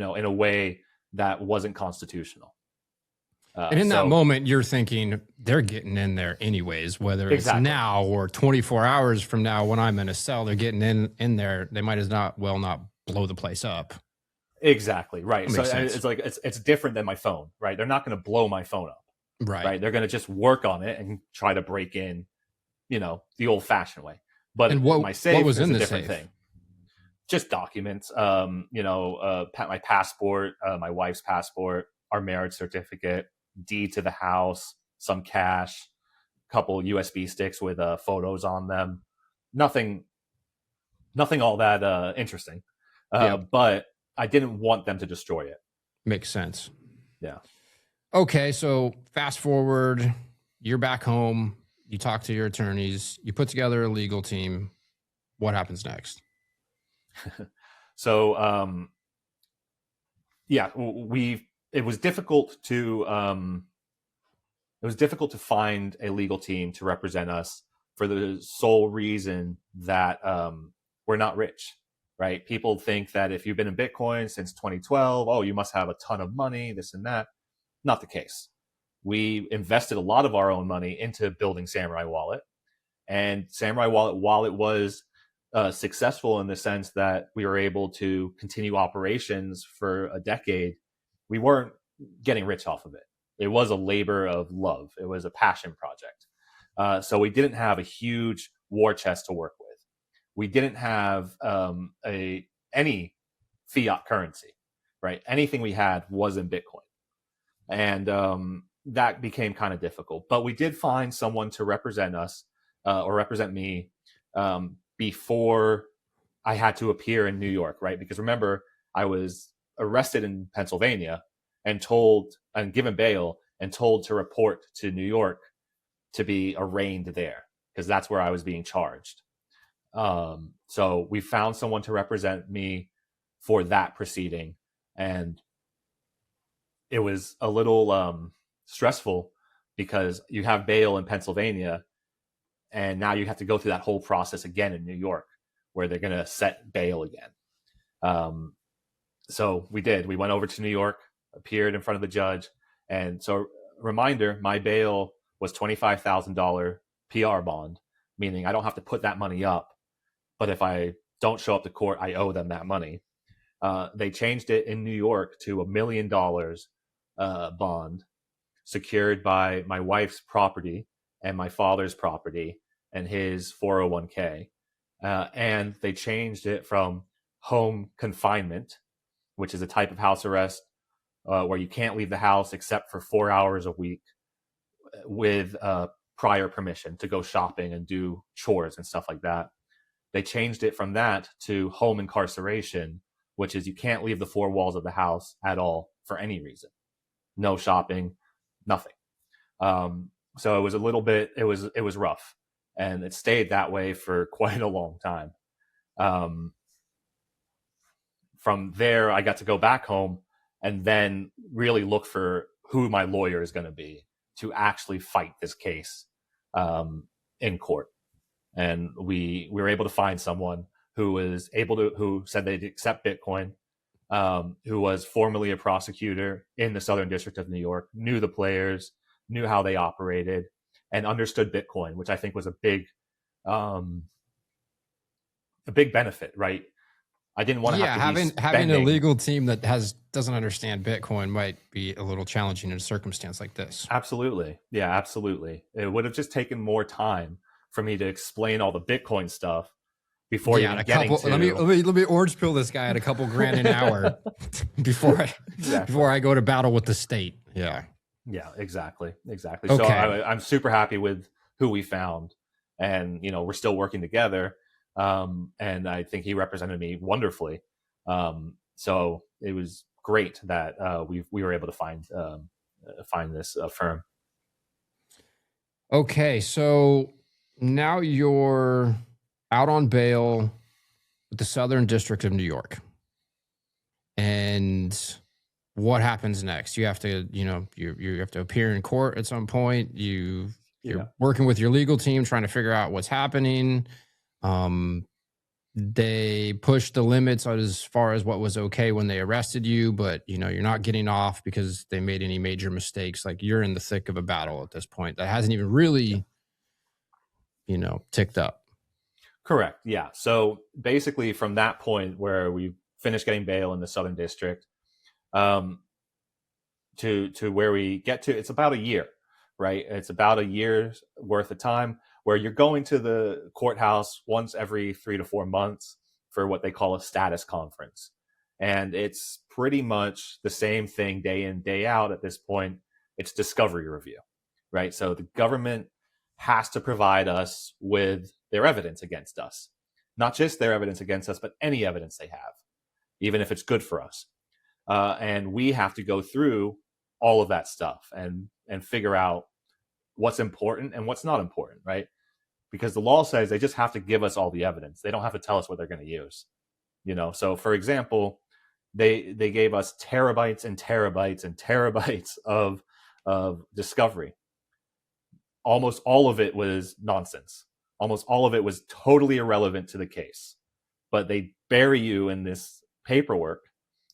Speaker 1: a way that wasn't constitutional.
Speaker 2: And in that moment, you're thinking they're getting in there anyways, whether it's now or 24 hours from now when I'm in a cell, they're getting in there. They might as not blow the place up.
Speaker 1: Exactly. Right. So it's different than my phone, right? They're not going to blow my phone up. Right. They're going to just work on it and try to break in, the old fashioned way. But my safe was in a different thing. Just documents, my passport, my wife's passport, our marriage certificate, deed to the house, some cash, a couple USB sticks with photos on them. Nothing all that interesting. But I didn't want them to destroy it.
Speaker 2: Makes sense.
Speaker 1: Yeah.
Speaker 2: Okay, so fast forward, you're back home, you talk to your attorneys, you put together a legal team. What happens next?
Speaker 1: So, it was difficult to find a legal team to represent us for the sole reason that we're not rich, right? People think that if you've been in Bitcoin since 2012, oh, you must have a ton of money, this and that. Not the case. We invested a lot of our own money into building Samourai Wallet, and Samourai Wallet, while it was successful in the sense that we were able to continue operations for a decade, we weren't getting rich off of it. It was a labor of love. It was a passion project. So we didn't have a huge war chest to work with. We didn't have any fiat currency, right? Anything we had was in Bitcoin. And that became kind of difficult. But we did find someone to represent us or represent me before I had to appear in New York, right? Because remember, I was arrested in Pennsylvania and given bail and told to report to New York to be arraigned there because that's where I was being charged. So we found someone to represent me for that proceeding, and it was a little stressful because you have bail in Pennsylvania and now you have to go through that whole process again in New York where they're going to set bail again. So we did. We went over to New York, appeared in front of the judge. And so, reminder, my bail was $25,000 PR bond, meaning I don't have to put that money up. But if I don't show up to court, I owe them that money. They changed it in New York to $1 million bond secured by my wife's property and my father's property and his 401k. And they changed it from home confinement, which is a type of house arrest where you can't leave the house except for 4 hours a week with prior permission to go shopping and do chores and stuff like that. They changed it from that to home incarceration, which is you can't leave the four walls of the house at all for any reason. No shopping, nothing. So it was a little bit, it was rough, and it stayed that way for quite a long time. From there, I got to go back home and then really look for who my lawyer is going to be to actually fight this case in court. And we were able to find someone who said they'd accept Bitcoin, who was formerly a prosecutor in the Southern District of New York, knew the players, knew how they operated, and understood Bitcoin, which I think was a big benefit, right? I didn't want to
Speaker 2: having a legal team that doesn't understand Bitcoin might be a little challenging in a circumstance like this.
Speaker 1: Absolutely. Yeah, absolutely. It would have just taken more time for me to explain all the Bitcoin stuff before even getting to...
Speaker 2: Let me orange pill this guy at a couple grand an hour before I go to battle with the state. Yeah.
Speaker 1: Yeah, exactly.
Speaker 2: Okay.
Speaker 1: So I'm super happy with who we found, and we're still working together. And I think he represented me wonderfully. So it was great that we were able to find this firm.
Speaker 2: Okay, so now you're out on bail with the Southern District of New York, and what happens next? You have to, you have to appear in court at some point. You're working with your legal team, trying to figure out what's happening. They pushed the limits as far as what was okay when they arrested you, but you're not getting off because they made any major mistakes. Like, you're in the thick of a battle at this point that hasn't even really, ticked up.
Speaker 1: Correct. Yeah. So basically from that point where we finished getting bail in the Southern District, to where we get to, it's about a year, right? It's about a year's worth of time where you're going to the courthouse once every 3 to 4 months for what they call a status conference. And it's pretty much the same thing day in, day out at this point. It's discovery review, right? So the government has to provide us with their evidence against us. Not just their evidence against us, but any evidence they have, even if it's good for us. And we have to go through all of that stuff and figure out what's important and what's not important, right? Because the law says they just have to give us all the evidence. They don't have to tell us what they're going to use. So for example, they gave us terabytes and terabytes and terabytes of discovery. Almost all of it was nonsense. Almost all of it was totally irrelevant to the case. But they bury you in this paperwork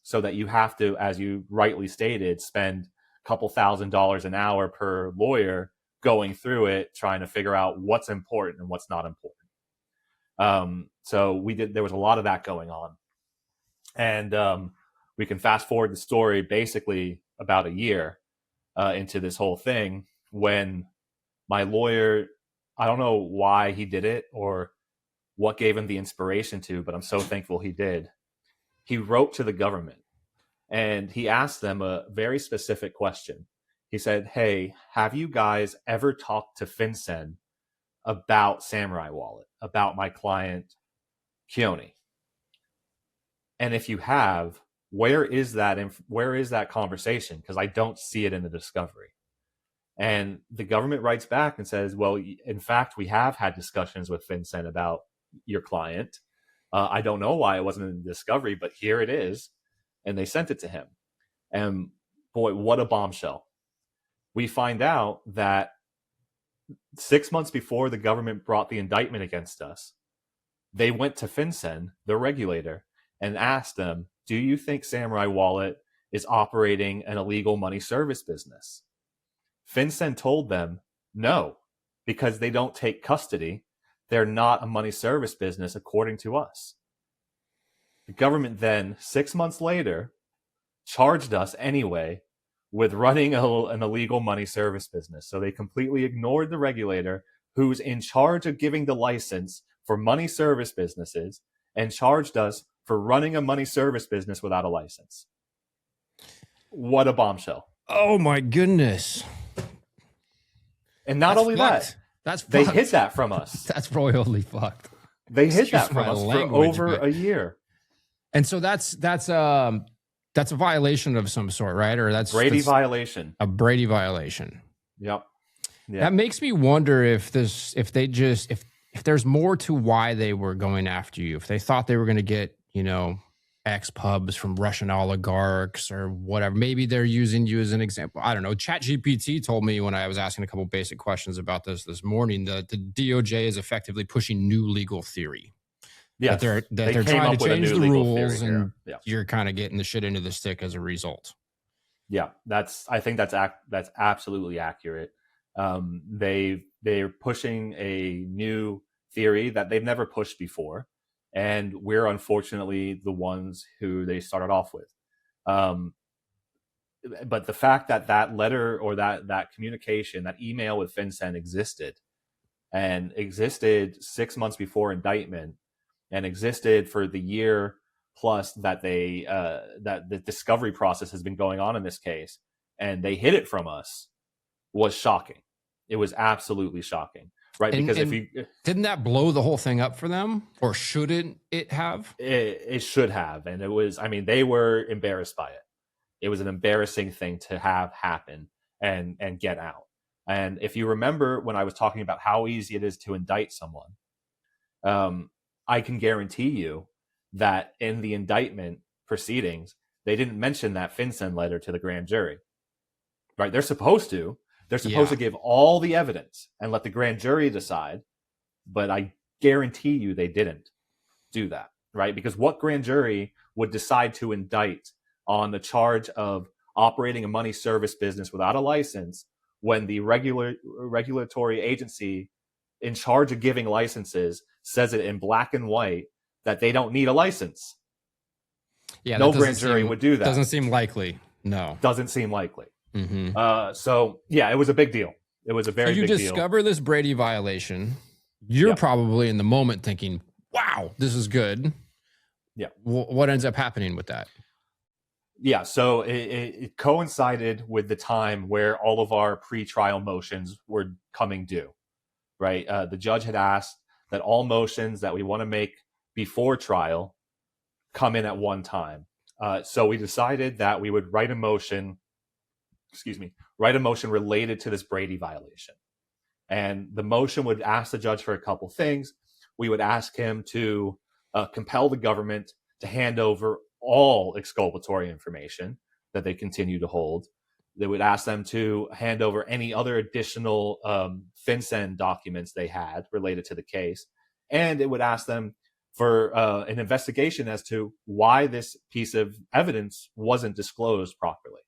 Speaker 1: so that you have to, as you rightly stated, spend a couple $1,000s an hour per lawyer going through it, trying to figure out what's important and what's not important. So there was a lot of that going on. And we can fast forward the story basically about a year into this whole thing when my lawyer, I don't know why he did it or what gave him the inspiration to, but I'm so thankful he did. He wrote to the government and he asked them a very specific question. He said, hey, have you guys ever talked to FinCEN about Samourai Wallet, about my client, Keonne? And if you have, where is that conversation? Because I don't see it in the discovery. And the government writes back and says, well, in fact, we have had discussions with FinCEN about your client. I don't know why it wasn't in the discovery, but here it is. And they sent it to him. And boy, what a bombshell. We find out that 6 months before the government brought the indictment against us, they went to FinCEN, the regulator, and asked them, do you think Samourai Wallet is operating an illegal money service business? FinCEN told them no, because they don't take custody. They're not a money service business according to us. The government then, 6 months later, charged us anyway with running an illegal money service business. So they completely ignored the regulator who's in charge of giving the license for money service businesses and charged us for running a money service business without a license. What a bombshell.
Speaker 2: Oh my goodness.
Speaker 1: And not only that, they hid that from us.
Speaker 2: That's royally fucked.
Speaker 1: They hid that from us for over a year.
Speaker 2: And so that's a violation of some sort, right? Or that's
Speaker 1: Brady violation.
Speaker 2: A Brady violation.
Speaker 1: Yep. Yeah.
Speaker 2: That makes me wonder if there's more to why they were going after you. If they thought they were going to get, X pubs from Russian oligarchs or whatever. Maybe they're using you as an example. I don't know. ChatGPT told me when I was asking a couple basic questions about this morning that the DOJ is effectively pushing new legal theory.
Speaker 1: Yeah,
Speaker 2: they're trying to change the rules, and you're kind of getting the shit into the stick as a result.
Speaker 1: Yeah, I think that's absolutely accurate. They're pushing a new theory that they've never pushed before. And we're unfortunately the ones who they started off with. But the fact that letter or that communication, that email with FinCEN existed 6 months before indictment and existed for the year plus that that the discovery process has been going on in this case, and they hid it from us, was shocking. It was absolutely shocking. Right, because
Speaker 2: didn't that blow the whole thing up for them, or shouldn't it have?
Speaker 1: It should have, and it was. I mean, they were embarrassed by it. It was an embarrassing thing to have happen and get out. And if you remember when I was talking about how easy it is to indict someone, I can guarantee you that in the indictment proceedings, they didn't mention that FinCEN letter to the grand jury. Right, they're supposed to. They're supposed to give all the evidence and let the grand jury decide, but I guarantee you they didn't do that, right? Because what grand jury would decide to indict on the charge of operating a money service business without a license when the regulatory agency in charge of giving licenses says it in black and white that they don't need a license?
Speaker 2: Yeah,
Speaker 1: no grand jury would do that.
Speaker 2: Doesn't seem likely. No.
Speaker 1: Doesn't seem likely.
Speaker 2: Mm-hmm.
Speaker 1: So yeah, it was a big deal. It was a very big deal.
Speaker 2: You discover this Brady violation. You're probably in the moment thinking, wow, this is good.
Speaker 1: Yeah.
Speaker 2: What ends up happening with that?
Speaker 1: Yeah. So it coincided with the time where all of our pre-trial motions were coming due, right? The judge had asked that all motions that we want to make before trial come in at one time. So we decided that we would write a motion related to this Brady violation. And the motion would ask the judge for a couple things. We would ask him to compel the government to hand over all exculpatory information that they continue to hold. They would ask them to hand over any other additional FinCEN documents they had related to the case. And it would ask them for an investigation as to why this piece of evidence wasn't disclosed properly,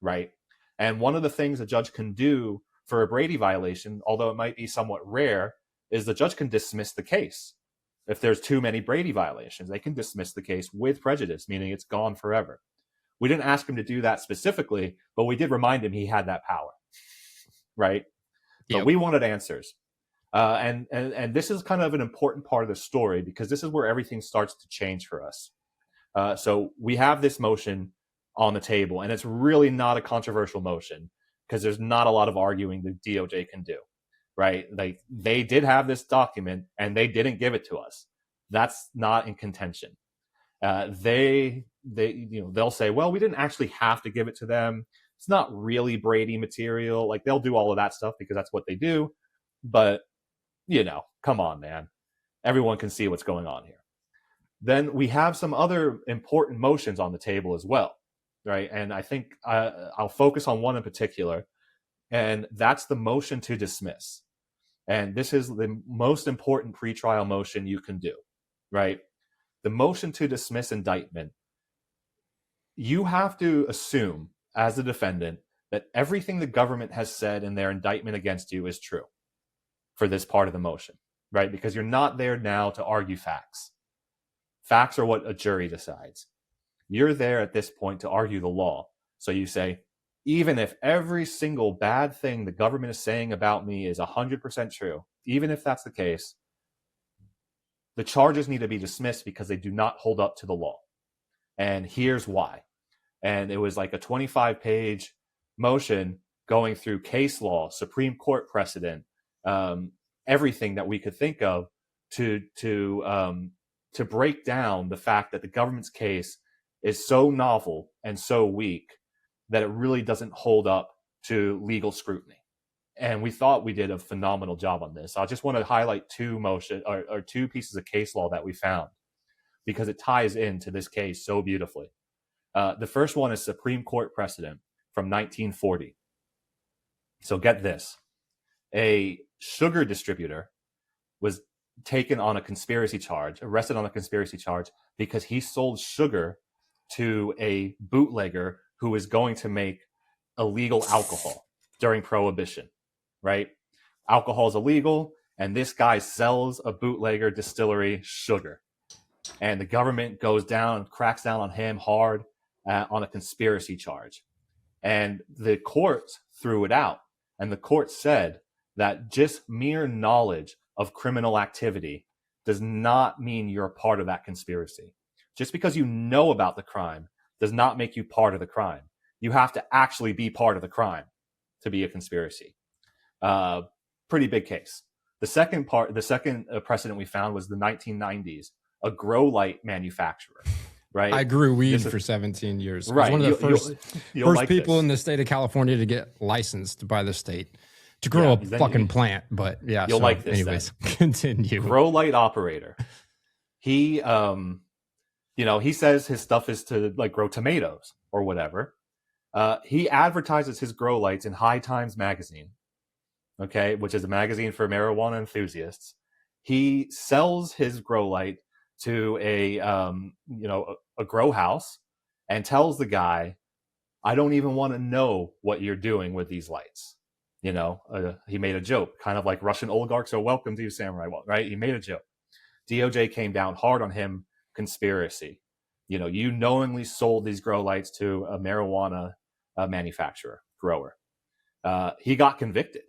Speaker 1: right? And one of the things a judge can do for a Brady violation, although it might be somewhat rare, is the judge can dismiss the case. If there's too many Brady violations, they can dismiss the case with prejudice, meaning it's gone forever. We didn't ask him to do that specifically, but we did remind him he had that power, right? Yep. But we wanted answers. And this is kind of an important part of the story because this is where everything starts to change for us. So we have this motion on the table, and it's really not a controversial motion because there's not a lot of arguing the DOJ can do, right? Like they did have this document and they didn't give it to us. That's not in contention. They'll say, well, we didn't actually have to give it to them. It's not really Brady material. Like they'll do all of that stuff because that's what they do. But come on, man. Everyone can see what's going on here. Then we have some other important motions on the table as well. Right. And I think I'll focus on one in particular, and that's the motion to dismiss. And this is the most important pretrial motion you can do. Right. The motion to dismiss indictment you have to assume as a defendant that everything the government has said in their indictment against you is true for this part of the motion, right? Because you're not there now to argue facts. Facts are what a jury decides. You're there at this point to argue the law. So you say, even if every single bad thing the government is saying about me is 100% true, even if that's the case, the charges need to be dismissed because they do not hold up to the law. And here's why. And it was like a 25-page motion going through case law, Supreme Court precedent, everything that we could think of to break down the fact that the government's case is so novel and so weak that it really doesn't hold up to legal scrutiny. And we thought we did a phenomenal job on this. I just want to highlight two pieces of case law that we found because it ties into this case so beautifully. The first one is Supreme Court precedent from 1940. So get this. A sugar distributor was arrested on a conspiracy charge because he sold sugar to a bootlegger who was going to make illegal alcohol during Prohibition, right? Alcohol is illegal, and this guy sells a bootlegger distillery sugar. And the government goes down, cracks down on him hard on a conspiracy charge. And the court threw it out. And the court said that just mere knowledge of criminal activity does not mean you're a part of that conspiracy. Just because you know about the crime does not make you part of the crime. You have to actually be part of the crime to be a conspiracy. Pretty big case. The second precedent we found was the 1990s, a grow light manufacturer, right?
Speaker 2: I grew weed for 17 years.
Speaker 1: Right.
Speaker 2: I was one of the first people
Speaker 1: this.
Speaker 2: in the state of California to get licensed by the state to grow a fucking plant. But yeah,
Speaker 1: you'll like this.
Speaker 2: Anyways, continue.
Speaker 1: Grow light operator. He, he says his stuff is to like grow tomatoes or whatever. He advertises his grow lights in High Times magazine, okay, which is a magazine for marijuana enthusiasts. He sells his grow light to a grow house and tells the guy, I don't even want to know what you're doing with these lights. He made a joke, kind of like Russian oligarchs are welcome to Samourai Wallet, right? He made a joke. DOJ came down hard on him, conspiracy. You knowingly sold these grow lights to a marijuana manufacturer, grower. He got convicted.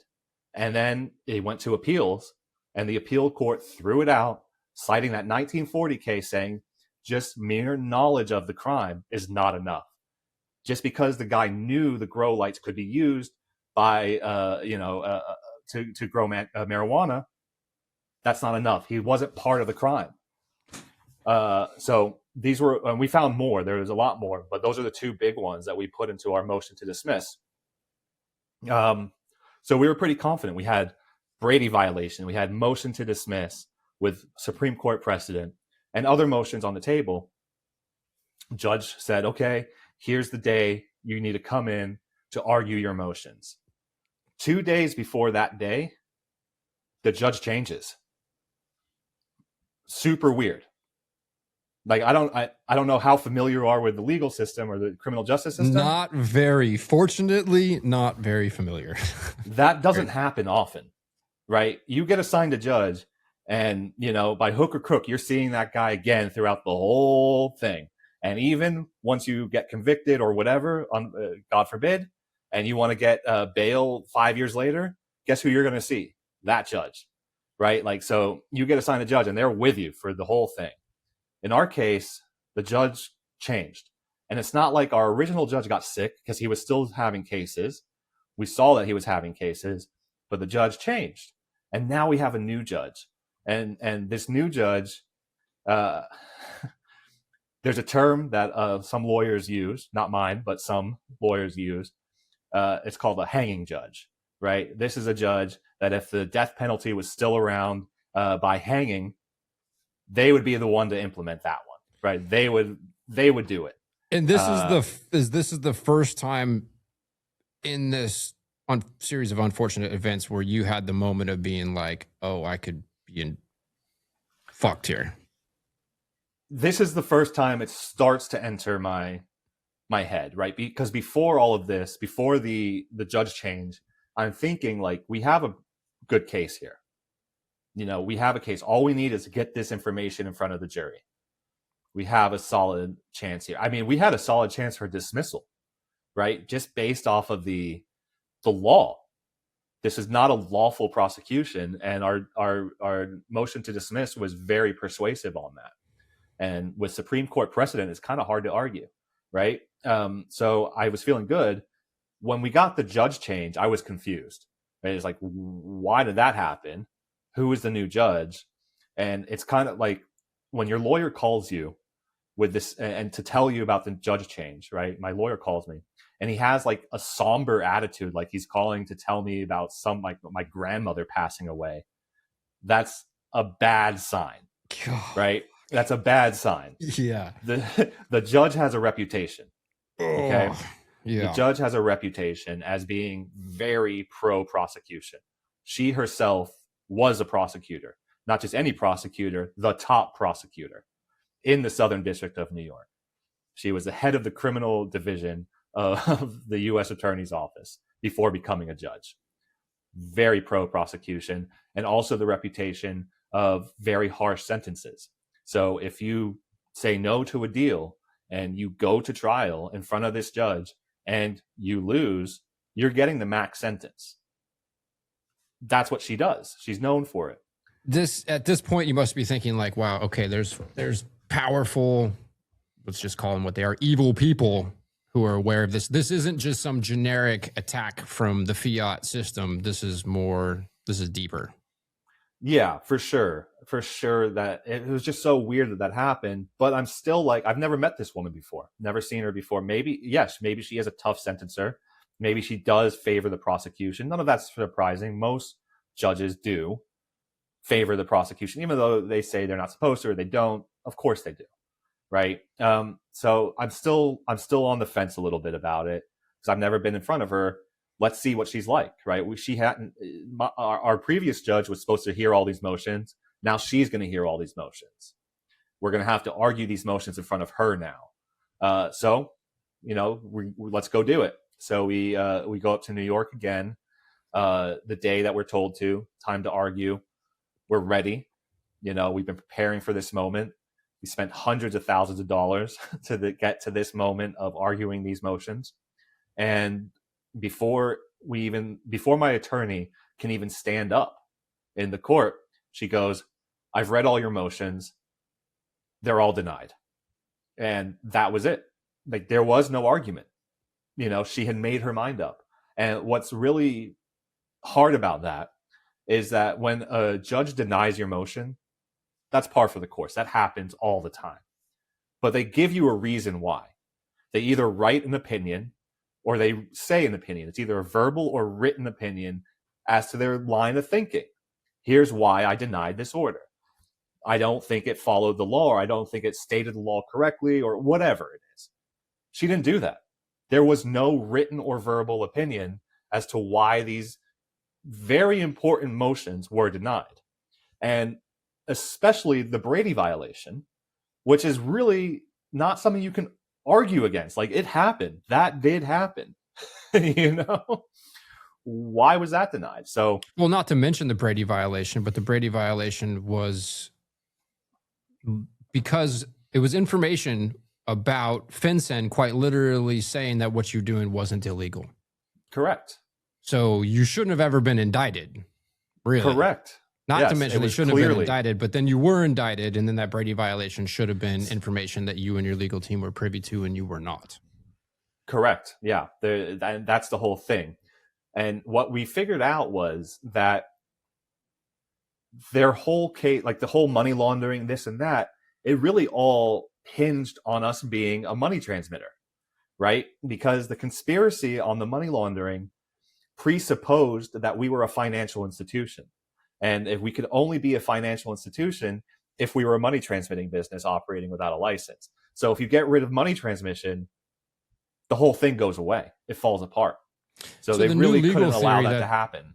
Speaker 1: And then he went to appeals, and the appeal court threw it out, citing that 1940 case saying just mere knowledge of the crime is not enough. Just because the guy knew the grow lights could be used by, to grow marijuana, that's not enough. He wasn't part of the crime. So these were, and we found more. There was a lot more, but those are the two big ones that we put into our motion to dismiss. So we were pretty confident. We had Brady violation. We had motion to dismiss with Supreme Court precedent and other motions on the table. Judge said, okay, here's the day you need to come in to argue your motions. 2 days before that day, the judge changes. Super weird. Like, I don't know how familiar you are with the legal system or the criminal justice system.
Speaker 2: Not very. Fortunately, not very familiar.
Speaker 1: That doesn't happen often, right? You get assigned a judge and, by hook or crook, you're seeing that guy again throughout the whole thing. And even once you get convicted or whatever, God forbid, and you want to get bail 5 years later, guess who you're going to see? That judge, right? Like, so you get assigned a judge and they're with you for the whole thing. In our case, the judge changed. And it's not like our original judge got sick because he was still having cases. We saw that he was having cases, but the judge changed. And now we have a new judge. And this new judge, there's a term that some lawyers use, not mine, but some lawyers use. It's called a hanging judge, right? This is a judge that if the death penalty was still around by hanging, they would be the one to implement that one, right? They would do it.
Speaker 2: And this is the first time in this series of unfortunate events where you had the moment of being like, oh, I could be fucked here.
Speaker 1: This is the first time it starts to enter my my head, right? Because before all of this, before the judge change, I'm thinking like, we have a good case here. We have a case. All we need is to get this information in front of the jury. We have a solid chance here. I mean, we had a solid chance for dismissal, right? Just based off of the law. This is not a lawful prosecution, and our motion to dismiss was very persuasive on that. And with Supreme Court precedent, it's kind of hard to argue, right? So I was feeling good. When we got the judge change, I was confused. Right? It's like, why did that happen? Who is the new judge? And it's kind of like when your lawyer calls you with this and to tell you about the judge change, right? My lawyer calls me and he has like a somber attitude, like he's calling to tell me about my grandmother passing away. That's a bad sign, right? That's a bad sign.
Speaker 2: Yeah.
Speaker 1: The judge has a reputation. Okay.
Speaker 2: Yeah.
Speaker 1: The judge has a reputation as being very pro-prosecution. She herself was a prosecutor, not just any prosecutor, the top prosecutor in the Southern District of New York. She was the head of the criminal division of the U.S. Attorney's Office before becoming a judge. Very pro-prosecution, and also the reputation of very harsh sentences. So if you say no to a deal and you go to trial in front of this judge and you lose, you're getting the max sentence. That's what she does. She's known for it.
Speaker 2: At this point, you must be thinking like, wow, okay, there's powerful, let's just call them what they are, evil people who are aware of this. This isn't just some generic attack from the fiat system. This is deeper.
Speaker 1: Yeah, for sure. For sure that it was just so weird that happened. But I'm still like, I've never met this woman before. Never seen her before. Maybe she is a tough sentencer. Maybe she does favor the prosecution. None of that's surprising. Most judges do favor the prosecution, even though they say they're not supposed to or they don't. Of course they do, right? So I'm still on the fence a little bit about it because I've never been in front of her. Let's see what she's like, right? Our previous judge was supposed to hear all these motions. Now she's going to hear all these motions. We're going to have to argue these motions in front of her now. So let's go do it. So we go up to New York again, the day that we're told to, time to argue. We're ready. We've been preparing for this moment. We spent hundreds of thousands of dollars to get to this moment of arguing these motions. And before my attorney can even stand up in the court, she goes, "I've read all your motions. They're all denied." And that was it. Like, there was no argument. She had made her mind up. And what's really hard about that is that when a judge denies your motion, that's par for the course. That happens all the time. But they give you a reason why. They either write an opinion or they say an opinion. It's either a verbal or written opinion as to their line of thinking. Here's why I denied this order. I don't think it followed the law, or I don't think it stated the law correctly, or whatever it is. She didn't do that. There was no written or verbal opinion as to why these very important motions were denied. And especially the Brady violation, which is really not something you can argue against. Like, it happened. That did happen. Why was that denied? So,
Speaker 2: well, not to mention the Brady violation, but the Brady violation was because it was information about FinCEN quite literally saying that what you're doing wasn't illegal.
Speaker 1: Correct.
Speaker 2: So you shouldn't have ever been indicted. Really.
Speaker 1: Correct.
Speaker 2: Not to mention they shouldn't have been indicted, but then you were indicted, and then that Brady violation should have been information that you and your legal team were privy to, and you were not.
Speaker 1: Correct. Yeah. That's the whole thing. And what we figured out was that their whole case, like the whole money laundering, this and that, it really all hinged on us being a money transmitter, right? Because the conspiracy on the money laundering presupposed that we were a financial institution. And if we could only be a financial institution if we were a money transmitting business operating without a license. So if you get rid of money transmission, the whole thing goes away. It falls apart. So they really couldn't allow that to happen.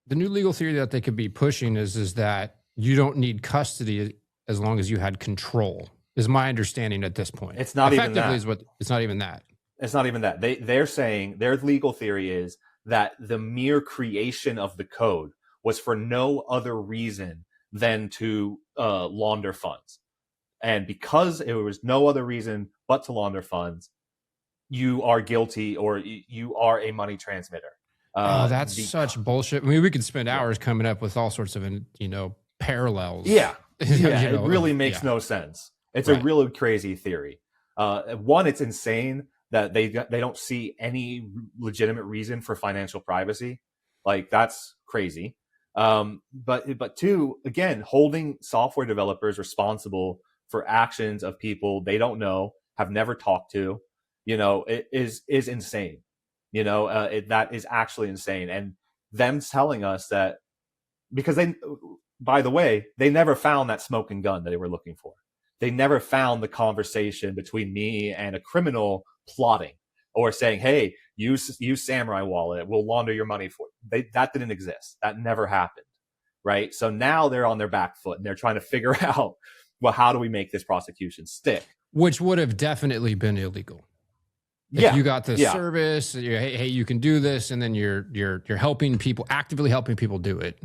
Speaker 2: The new legal theory that they could be pushing is that you don't need custody as long as you had control, is my understanding at this point.
Speaker 1: It's not even that.
Speaker 2: It's not even that.
Speaker 1: It's not even that. They're saying their legal theory is that the mere creation of the code was for no other reason than to launder funds. And because it was no other reason but to launder funds, you are guilty or you are a money transmitter.
Speaker 2: That's such bullshit. I mean, we could spend hours coming up with all sorts of, parallels.
Speaker 1: Yeah. It really makes no sense. It's a really crazy theory. One, it's insane that they don't see any legitimate reason for financial privacy. Like, that's crazy. But two, again, holding software developers responsible for actions of people they don't know, have never talked to, it is insane. That is actually insane. And them telling us that, because by the way, they never found that smoking gun that they were looking for. They never found the conversation between me and a criminal plotting or saying, hey, use Samourai Wallet, we'll launder your money for you. That didn't exist. That never happened, right? So now they're on their back foot and they're trying to figure out, well, how do we make this prosecution stick?
Speaker 2: Which would have definitely been illegal. If you got the service, hey, you can do this, and then you're helping people, actively helping people do it.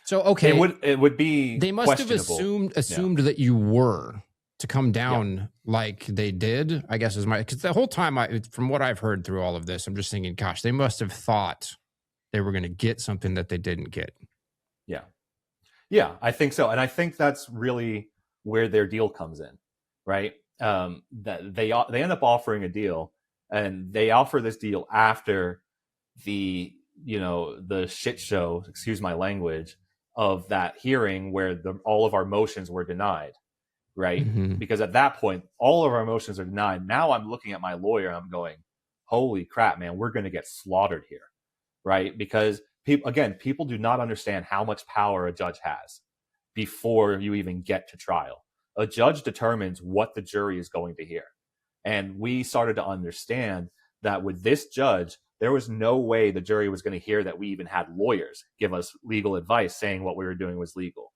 Speaker 2: So okay,
Speaker 1: it would be.
Speaker 2: They must have assumed that you were to come down like they did. I guess because the whole time, from what I've heard through all of this, I'm just thinking, gosh, they must have thought they were going to get something that they didn't get.
Speaker 1: Yeah, I think so, and I think that's really where their deal comes in, right? That they end up offering a deal, and they offer this deal after the shit show, excuse my language, of that hearing where all of our motions were denied, right? Mm-hmm. Because at that point, all of our motions are denied. Now I'm looking at my lawyer and I'm going, holy crap, man, we're going to get slaughtered here, right? Because people do not understand how much power a judge has before you even get to trial. A judge determines what the jury is going to hear. And we started to understand that with this judge, there was no way the jury was going to hear that we even had lawyers give us legal advice saying what we were doing was legal.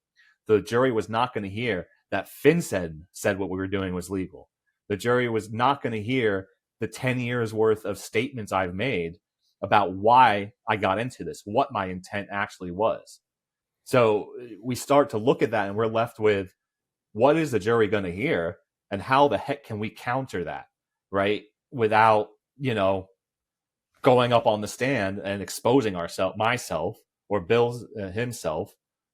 Speaker 1: The jury was not going to hear that FinCEN said what we were doing was legal. The jury was not going to hear the 10 years worth of statements I've made about why I got into this, what my intent actually was. So we start to look at that and we're left with, what is the jury going to hear and how the heck can we counter that, right? Without, going up on the stand and exposing myself or Bill himself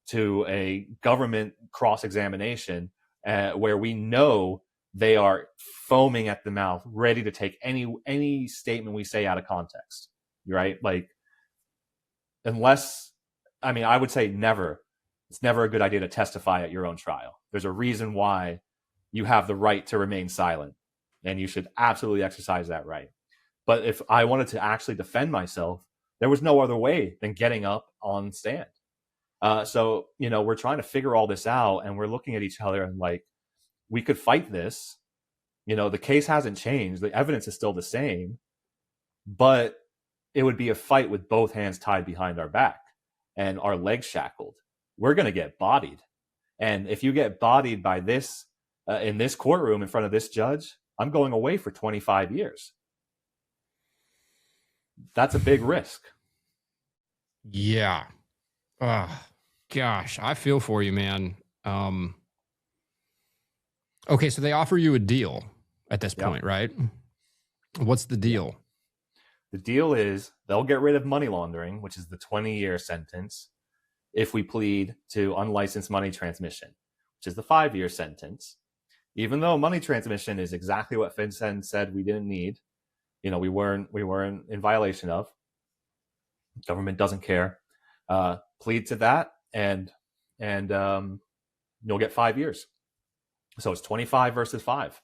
Speaker 1: to a government cross-examination where we know they are foaming at the mouth, ready to take any statement we say out of context, right? Like, I would say never. It's never a good idea to testify at your own trial. There's a reason why you have the right to remain silent, and you should absolutely exercise that right. But if I wanted to actually defend myself, there was no other way than getting up on stand. So we're trying to figure all this out, and we're looking at each other and like, we could fight this. The case hasn't changed. The evidence is still the same, but it would be a fight with both hands tied behind our back and our legs shackled. We're going to get bodied. And if you get bodied by this in this courtroom in front of this judge, I'm going away for 25 years. That's a big risk.
Speaker 2: Yeah. Gosh, I feel for you, man. Okay, so they offer you a deal at this point, right? What's the deal?
Speaker 1: The deal is they'll get rid of money laundering, which is the 20-year sentence, if we plead to unlicensed money transmission, which is the 5-year sentence. Even though money transmission is exactly what FinCEN said we didn't need, we weren't in violation of. Government doesn't care. Plead to that, and you'll get 5 years. So it's 25 versus 5.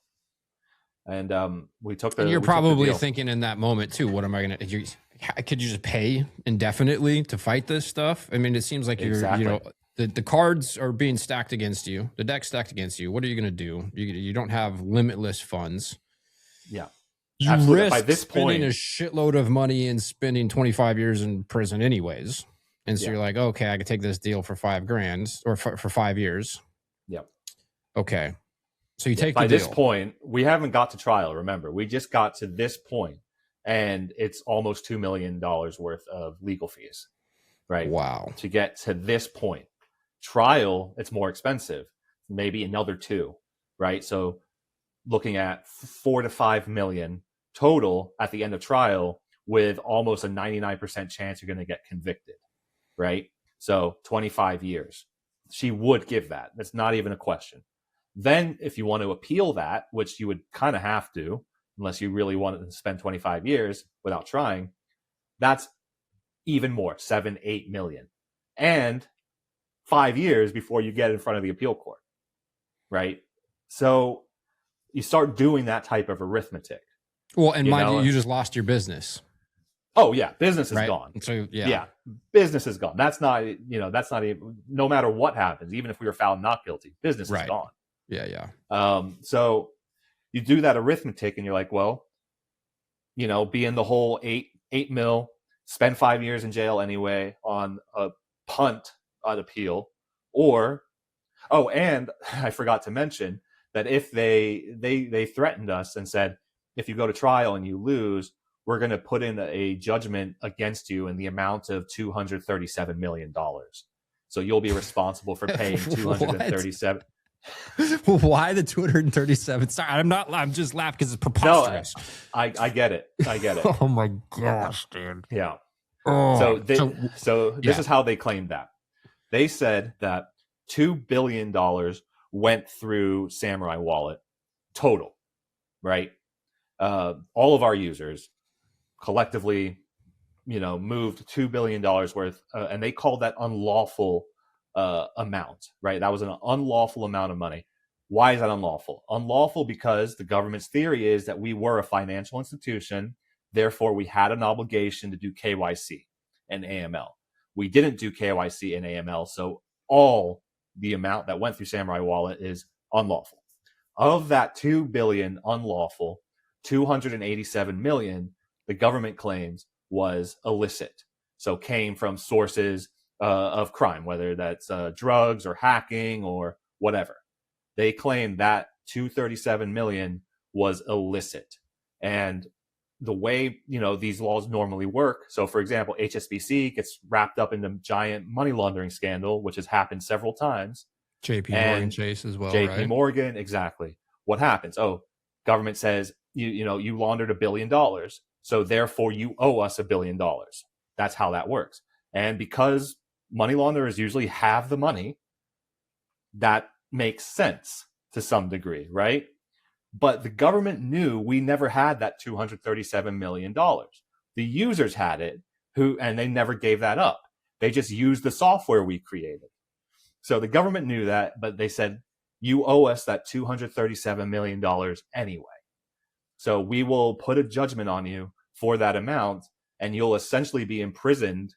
Speaker 1: And we took the.
Speaker 2: And you're probably thinking in that moment too, what am I going to? Could you just pay indefinitely to fight this stuff? I mean, it seems like the cards are being stacked against you. The deck's stacked against you. What are you going to do? You don't have limitless funds.
Speaker 1: Yeah.
Speaker 2: You risk by this spending a shitload of money and spending 25 years in prison anyways. And so you're like, okay, I could take this deal for $5,000 or for 5 years.
Speaker 1: Yep.
Speaker 2: Okay. So you take
Speaker 1: by
Speaker 2: the
Speaker 1: this
Speaker 2: deal.
Speaker 1: point, we haven't got to trial. Remember, we just got to this point, and it's almost $2 million worth of legal fees, right?
Speaker 2: Wow.
Speaker 1: To get to this point. Trial, it's more expensive, maybe another 2, right? So looking at 4 to 5 million total at the end of trial, with almost a 99% chance you're going to get convicted, right? So 25 years. She would give that. That's not even a question. Then if you want to appeal that, which you would kind of have to, unless you really wanted to spend 25 years without trying, that's even more, 7, 8 million. And 5 years before you get in front of the appeal court, right? So you start doing that type of arithmetic.
Speaker 2: Well, and mind you, you just lost your business.
Speaker 1: Oh yeah, business is
Speaker 2: right?
Speaker 1: gone.
Speaker 2: So yeah,
Speaker 1: business is gone. That's not, that's not even, no matter what happens, even if we were found not guilty, business is gone.
Speaker 2: Yeah.
Speaker 1: So you do that arithmetic and you're like, well, be in the whole 8 mil, spend 5 years in jail anyway on a punt on appeal, or, and I forgot to mention that if they threatened us and said, if you go to trial and you lose, we're going to put in a judgment against you in the amount of $237 million. So you'll be responsible for paying 237.
Speaker 2: Why the 237? Sorry, I'm just laughing because it's preposterous.
Speaker 1: No, I get it.
Speaker 2: Oh my gosh, dude.
Speaker 1: Yeah.
Speaker 2: Oh,
Speaker 1: so this is how they claimed that. They said that $2 billion went through Samourai Wallet total, right? All of our users collectively, moved $2 billion worth, and they called that unlawful amount, right? That was an unlawful amount of money. Why is that unlawful? Unlawful because the government's theory is that we were a financial institution, therefore we had an obligation to do KYC and AML. We didn't do KYC and AML, so all the amount that went through Samourai Wallet is unlawful. Of that 2 billion unlawful, 287 million, the government claims, was illicit. So came from sources of crime, whether that's drugs or hacking or whatever. They claim that 237 million was illicit. And the way, these laws normally work. So for example, HSBC gets wrapped up in the giant money laundering scandal, which has happened several times.
Speaker 2: JP Morgan Chase as well.
Speaker 1: JP Morgan, exactly. What happens? Oh, government says, you laundered $1 billion. So therefore you owe us $1 billion. That's how that works. And because money launderers usually have the money, that makes sense to some degree, right? But the government knew we never had that $237 million. The users had it, and they never gave that up. They just used the software we created. So the government knew that, but they said, you owe us that $237 million anyway. So we will put a judgment on you for that amount, and you'll essentially be imprisoned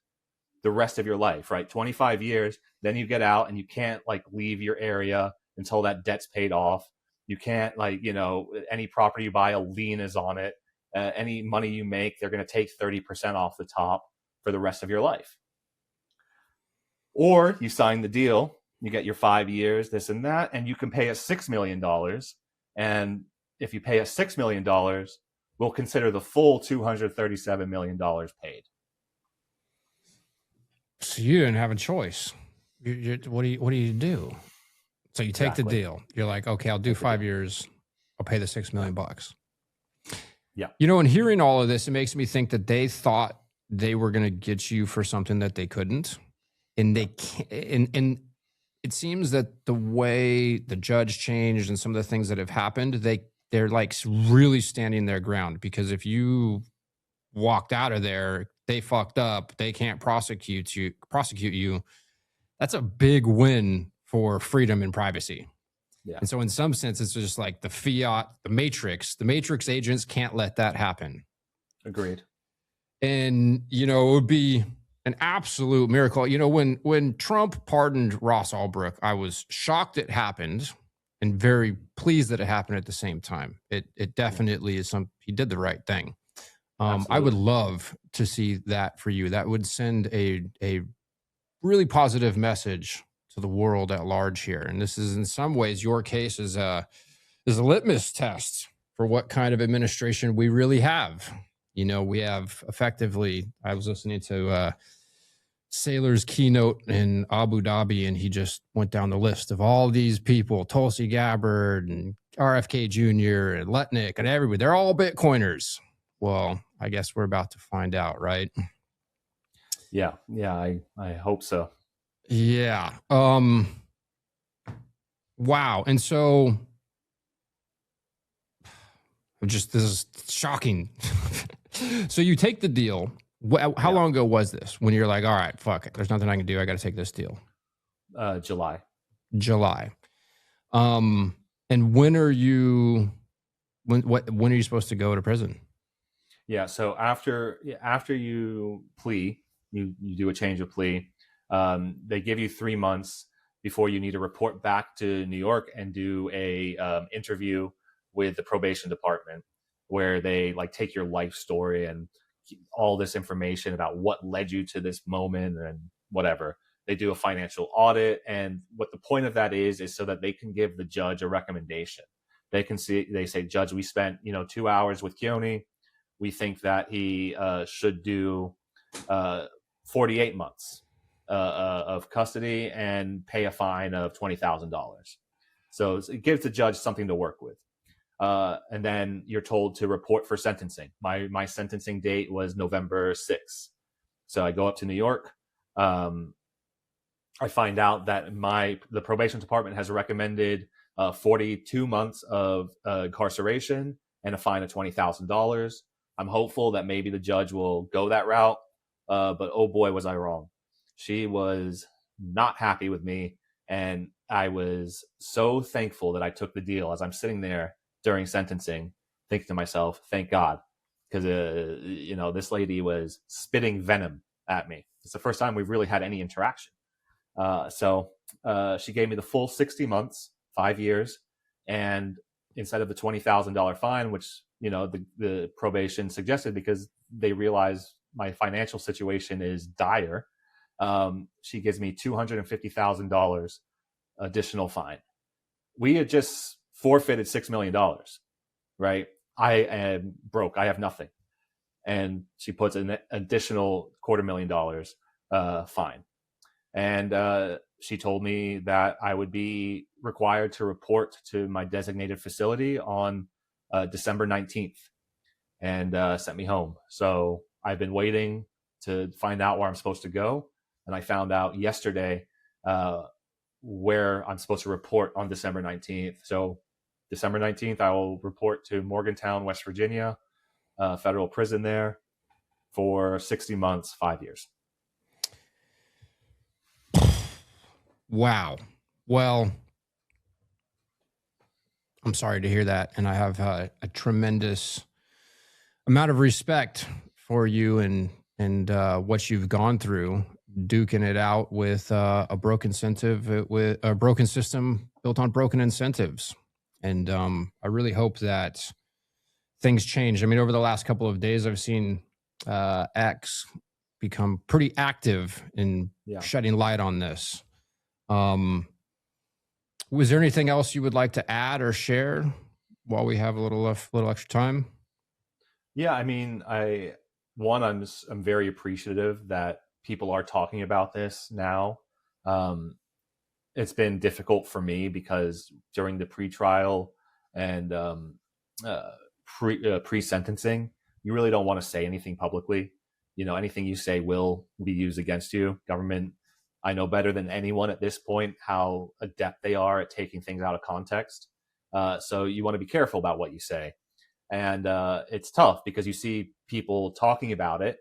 Speaker 1: the rest of your life, right? 25 years, then you get out and you can't leave your area until that debt's paid off. You can't any property you buy, a lien is on it. Any money you make, they're going to take 30% off the top for the rest of your life. Or you sign the deal, you get your 5 years, this and that, and you can pay us $6 million. And if you pay us $6 million, we'll consider the full $237 million paid.
Speaker 2: So you didn't have a choice. What do you do? So you take the deal. You're like, okay, I'll do 5 years. I'll pay the $6 million.
Speaker 1: Yeah.
Speaker 2: And hearing all of this, it makes me think that they thought they were going to get you for something that they couldn't. And they can't, and it seems that the way the judge changed and some of the things that have happened, they're really standing their ground, because if you walked out of there, they fucked up, they can't prosecute you. That's a big win for freedom and privacy.
Speaker 3: Yeah.
Speaker 2: And so in some sense, it's just like the fiat, the matrix agents can't let that happen.
Speaker 1: Agreed.
Speaker 2: And, it would be an absolute miracle. When Trump pardoned Ross Ulbricht, I was shocked it happened and very pleased that it happened at the same time. It definitely is he did the right thing. I would love to see that for you. That would send a really positive message to the world at large here. And this is in some ways, your case is is a litmus test for what kind of administration we really have. You know, we have effectively, I was listening to Sailor's keynote in Abu Dhabi, and he just went down the list of all these people, Tulsi Gabbard and RFK Jr. and Lutnick and everybody. They're all Bitcoiners. Well, I guess we're about to find out, right?
Speaker 1: Yeah, I hope so.
Speaker 2: Yeah. Wow. And so this is shocking. So you take the deal. How long ago was this when you're like, all right, fuck it, there's nothing I can do, I got to take this deal?
Speaker 1: July.
Speaker 2: And when are you supposed to go to prison?
Speaker 1: Yeah, so after you plea, you do a change of plea. They give you 3 months before you need to report back to New York and do a interview with the probation department, where they like take your life story and all this information about what led you to this moment and whatever. They do a financial audit, and what the point of that is so that they can give the judge a recommendation. They say, Judge, we spent 2 hours with Keonne. We think that he should do 48 months of custody and pay a fine of $20,000. So it gives the judge something to work with. And then you're told to report for sentencing. My sentencing date was November 6th. So I go up to New York. I find out that the probation department has recommended 42 months of incarceration and a fine of $20,000. I'm hopeful that maybe the judge will go that route. But oh boy, was I wrong. She was not happy with me. And I was so thankful that I took the deal as I'm sitting there during sentencing, thinking to myself, thank God, because this lady was spitting venom at me. It's the first time we've really had any interaction. So she gave me the full 60 months, 5 years, and instead of the $20,000 fine, which the probation suggested because they realize my financial situation is dire, she gives me $250,000 additional fine. We had just forfeited $6 million, right? I am broke. I have nothing. And she puts an additional $250,000 fine. And she told me that I would be required to report to my designated facility on December 19th and sent me home. So I've been waiting to find out where I'm supposed to go. And I found out yesterday where I'm supposed to report on December 19th. So December 19th, I will report to Morgantown, West Virginia, federal prison there for 60 months, 5 years.
Speaker 2: Wow. Well, I'm sorry to hear that. And I have a tremendous amount of respect for you and what you've gone through, duking it out with a broken system built on broken incentives. And I really hope that things change. I mean, over the last couple of days, I've seen X become pretty active in shedding light on this. Was there anything else you would like to add or share while we have a little extra time?
Speaker 1: Yeah, I mean, I'm very appreciative that people are talking about this now. It's been difficult for me because during the pre-trial and pre-sentencing, you really don't want to say anything publicly. Anything you say will be used against you. Government, I know better than anyone at this point how adept they are at taking things out of context. So you want to be careful about what you say. And it's tough because you see people talking about it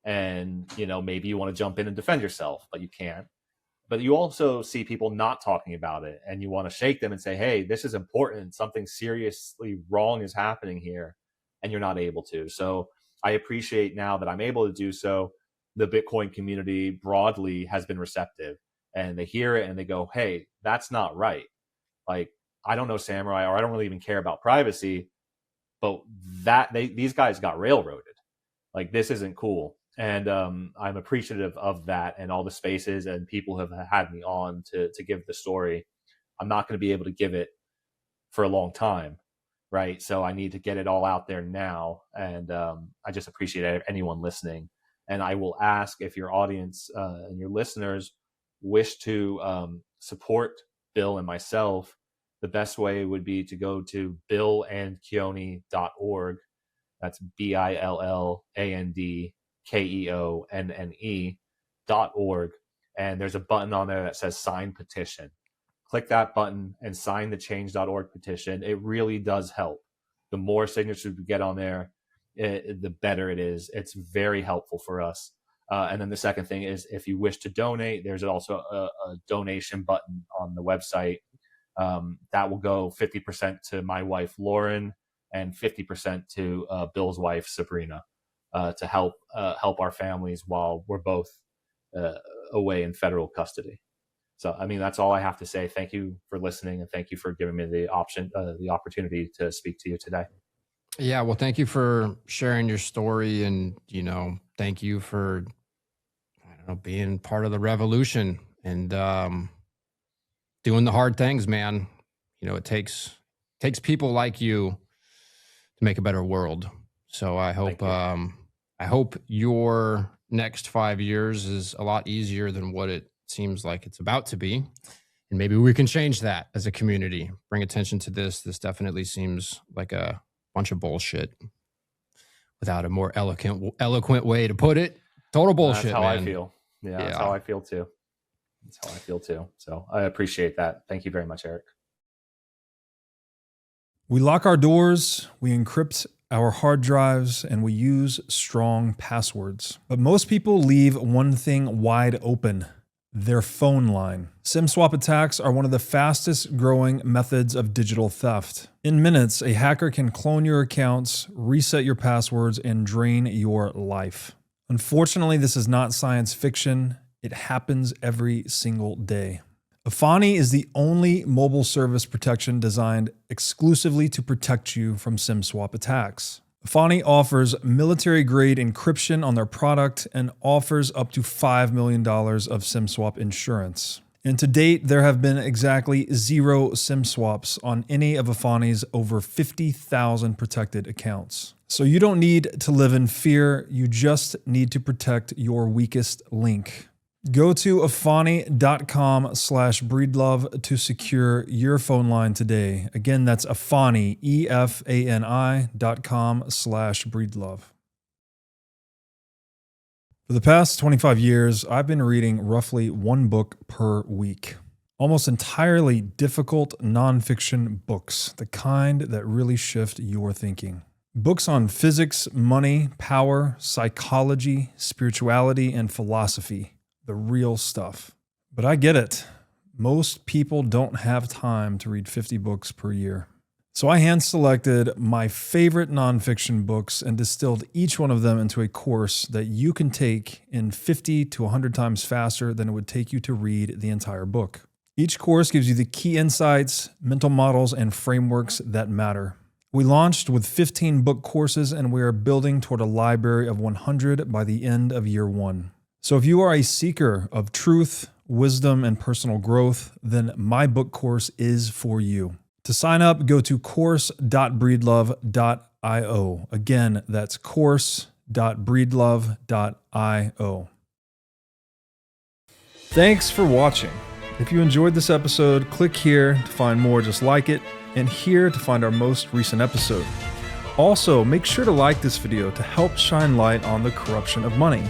Speaker 1: and, maybe you want to jump in and defend yourself, but you can't. But you also see people not talking about it and you want to shake them and say, hey, this is important. Something seriously wrong is happening here. And you're not able to. So I appreciate now that I'm able to do so. The Bitcoin community broadly has been receptive and they hear it and they go, hey, that's not right. Like, I don't know Samourai, or I don't really even care about privacy, but these guys got railroaded. Like, this isn't cool. And I'm appreciative of that and all the spaces and people have had me on to give the story. I'm not going to be able to give it for a long time, right? So I need to get it all out there now. And I just appreciate anyone listening. And I will ask if your audience and your listeners wish to support Bill and myself. The best way would be to go to billandkeonne.org. That's BILLANDKEONNE.org. And there's a button on there that says sign petition. Click that button and sign the change.org petition. It really does help. The more signatures we get on there, the better it is. It's very helpful for us. And then the second thing is, if you wish to donate, there's also a donation button on the website. That will go 50% to my wife, Lauren, and 50% to Bill's wife, Sabrina, to help our families while we're both away in federal custody. So, I mean, that's all I have to say. Thank you for listening, and thank you for giving me the opportunity to speak to you today.
Speaker 2: Yeah, well, thank you for sharing your story, and thank you for being part of the revolution and doing the hard things, man. It takes people like you to make a better world. So I hope your next 5 years is a lot easier than what it seems like it's about to be. And maybe we can change that as a community, bring attention to this. This definitely seems like a bunch of bullshit, without a more eloquent way to put it. Total bullshit,
Speaker 1: That's how
Speaker 2: man.
Speaker 1: I feel. Yeah, that's how I feel too. So I appreciate that. Thank you very much, Eric.
Speaker 3: We lock our doors, we encrypt our hard drives, and we use strong passwords. But most people leave one thing wide open: their phone line. SIM swap attacks are one of the fastest growing methods of digital theft. In minutes, a hacker can clone your accounts, reset your passwords, and drain your life. Unfortunately, this is not science fiction. It happens every single day. Efani is the only mobile service protection designed exclusively to protect you from SIM swap attacks. Efani offers military-grade encryption on their product and offers up to $5 million of SIM swap insurance. And to date, there have been exactly 0 SIM swaps on any of Efani's over 50,000 protected accounts. So you don't need to live in fear, you just need to protect your weakest link. Go to efani.com/breedlove to secure your phone line today. Again, that's Efani, EFANI.com/breedlove. For the past 25 years, I've been reading roughly 1 book per week. Almost entirely difficult nonfiction books, the kind that really shift your thinking. Books on physics, money, power, psychology, spirituality, and philosophy. The real stuff. But I get it. Most people don't have time to read 50 books per year. So I hand-selected my favorite nonfiction books and distilled each one of them into a course that you can take in 50 to 100 times faster than it would take you to read the entire book. Each course gives you the key insights, mental models, and frameworks that matter. We launched with 15 book courses, and we are building toward a library of 100 by the end of year 1. So if you are a seeker of truth, wisdom, and personal growth, then my book course is for you. To sign up, go to course.breedlove.io. Again, that's course.breedlove.io. Thanks for watching. If you enjoyed this episode, click here to find more just like it, and here to find our most recent episode. Also, make sure to like this video to help shine light on the corruption of money.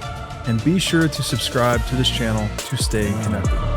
Speaker 3: And be sure to subscribe to this channel to stay connected.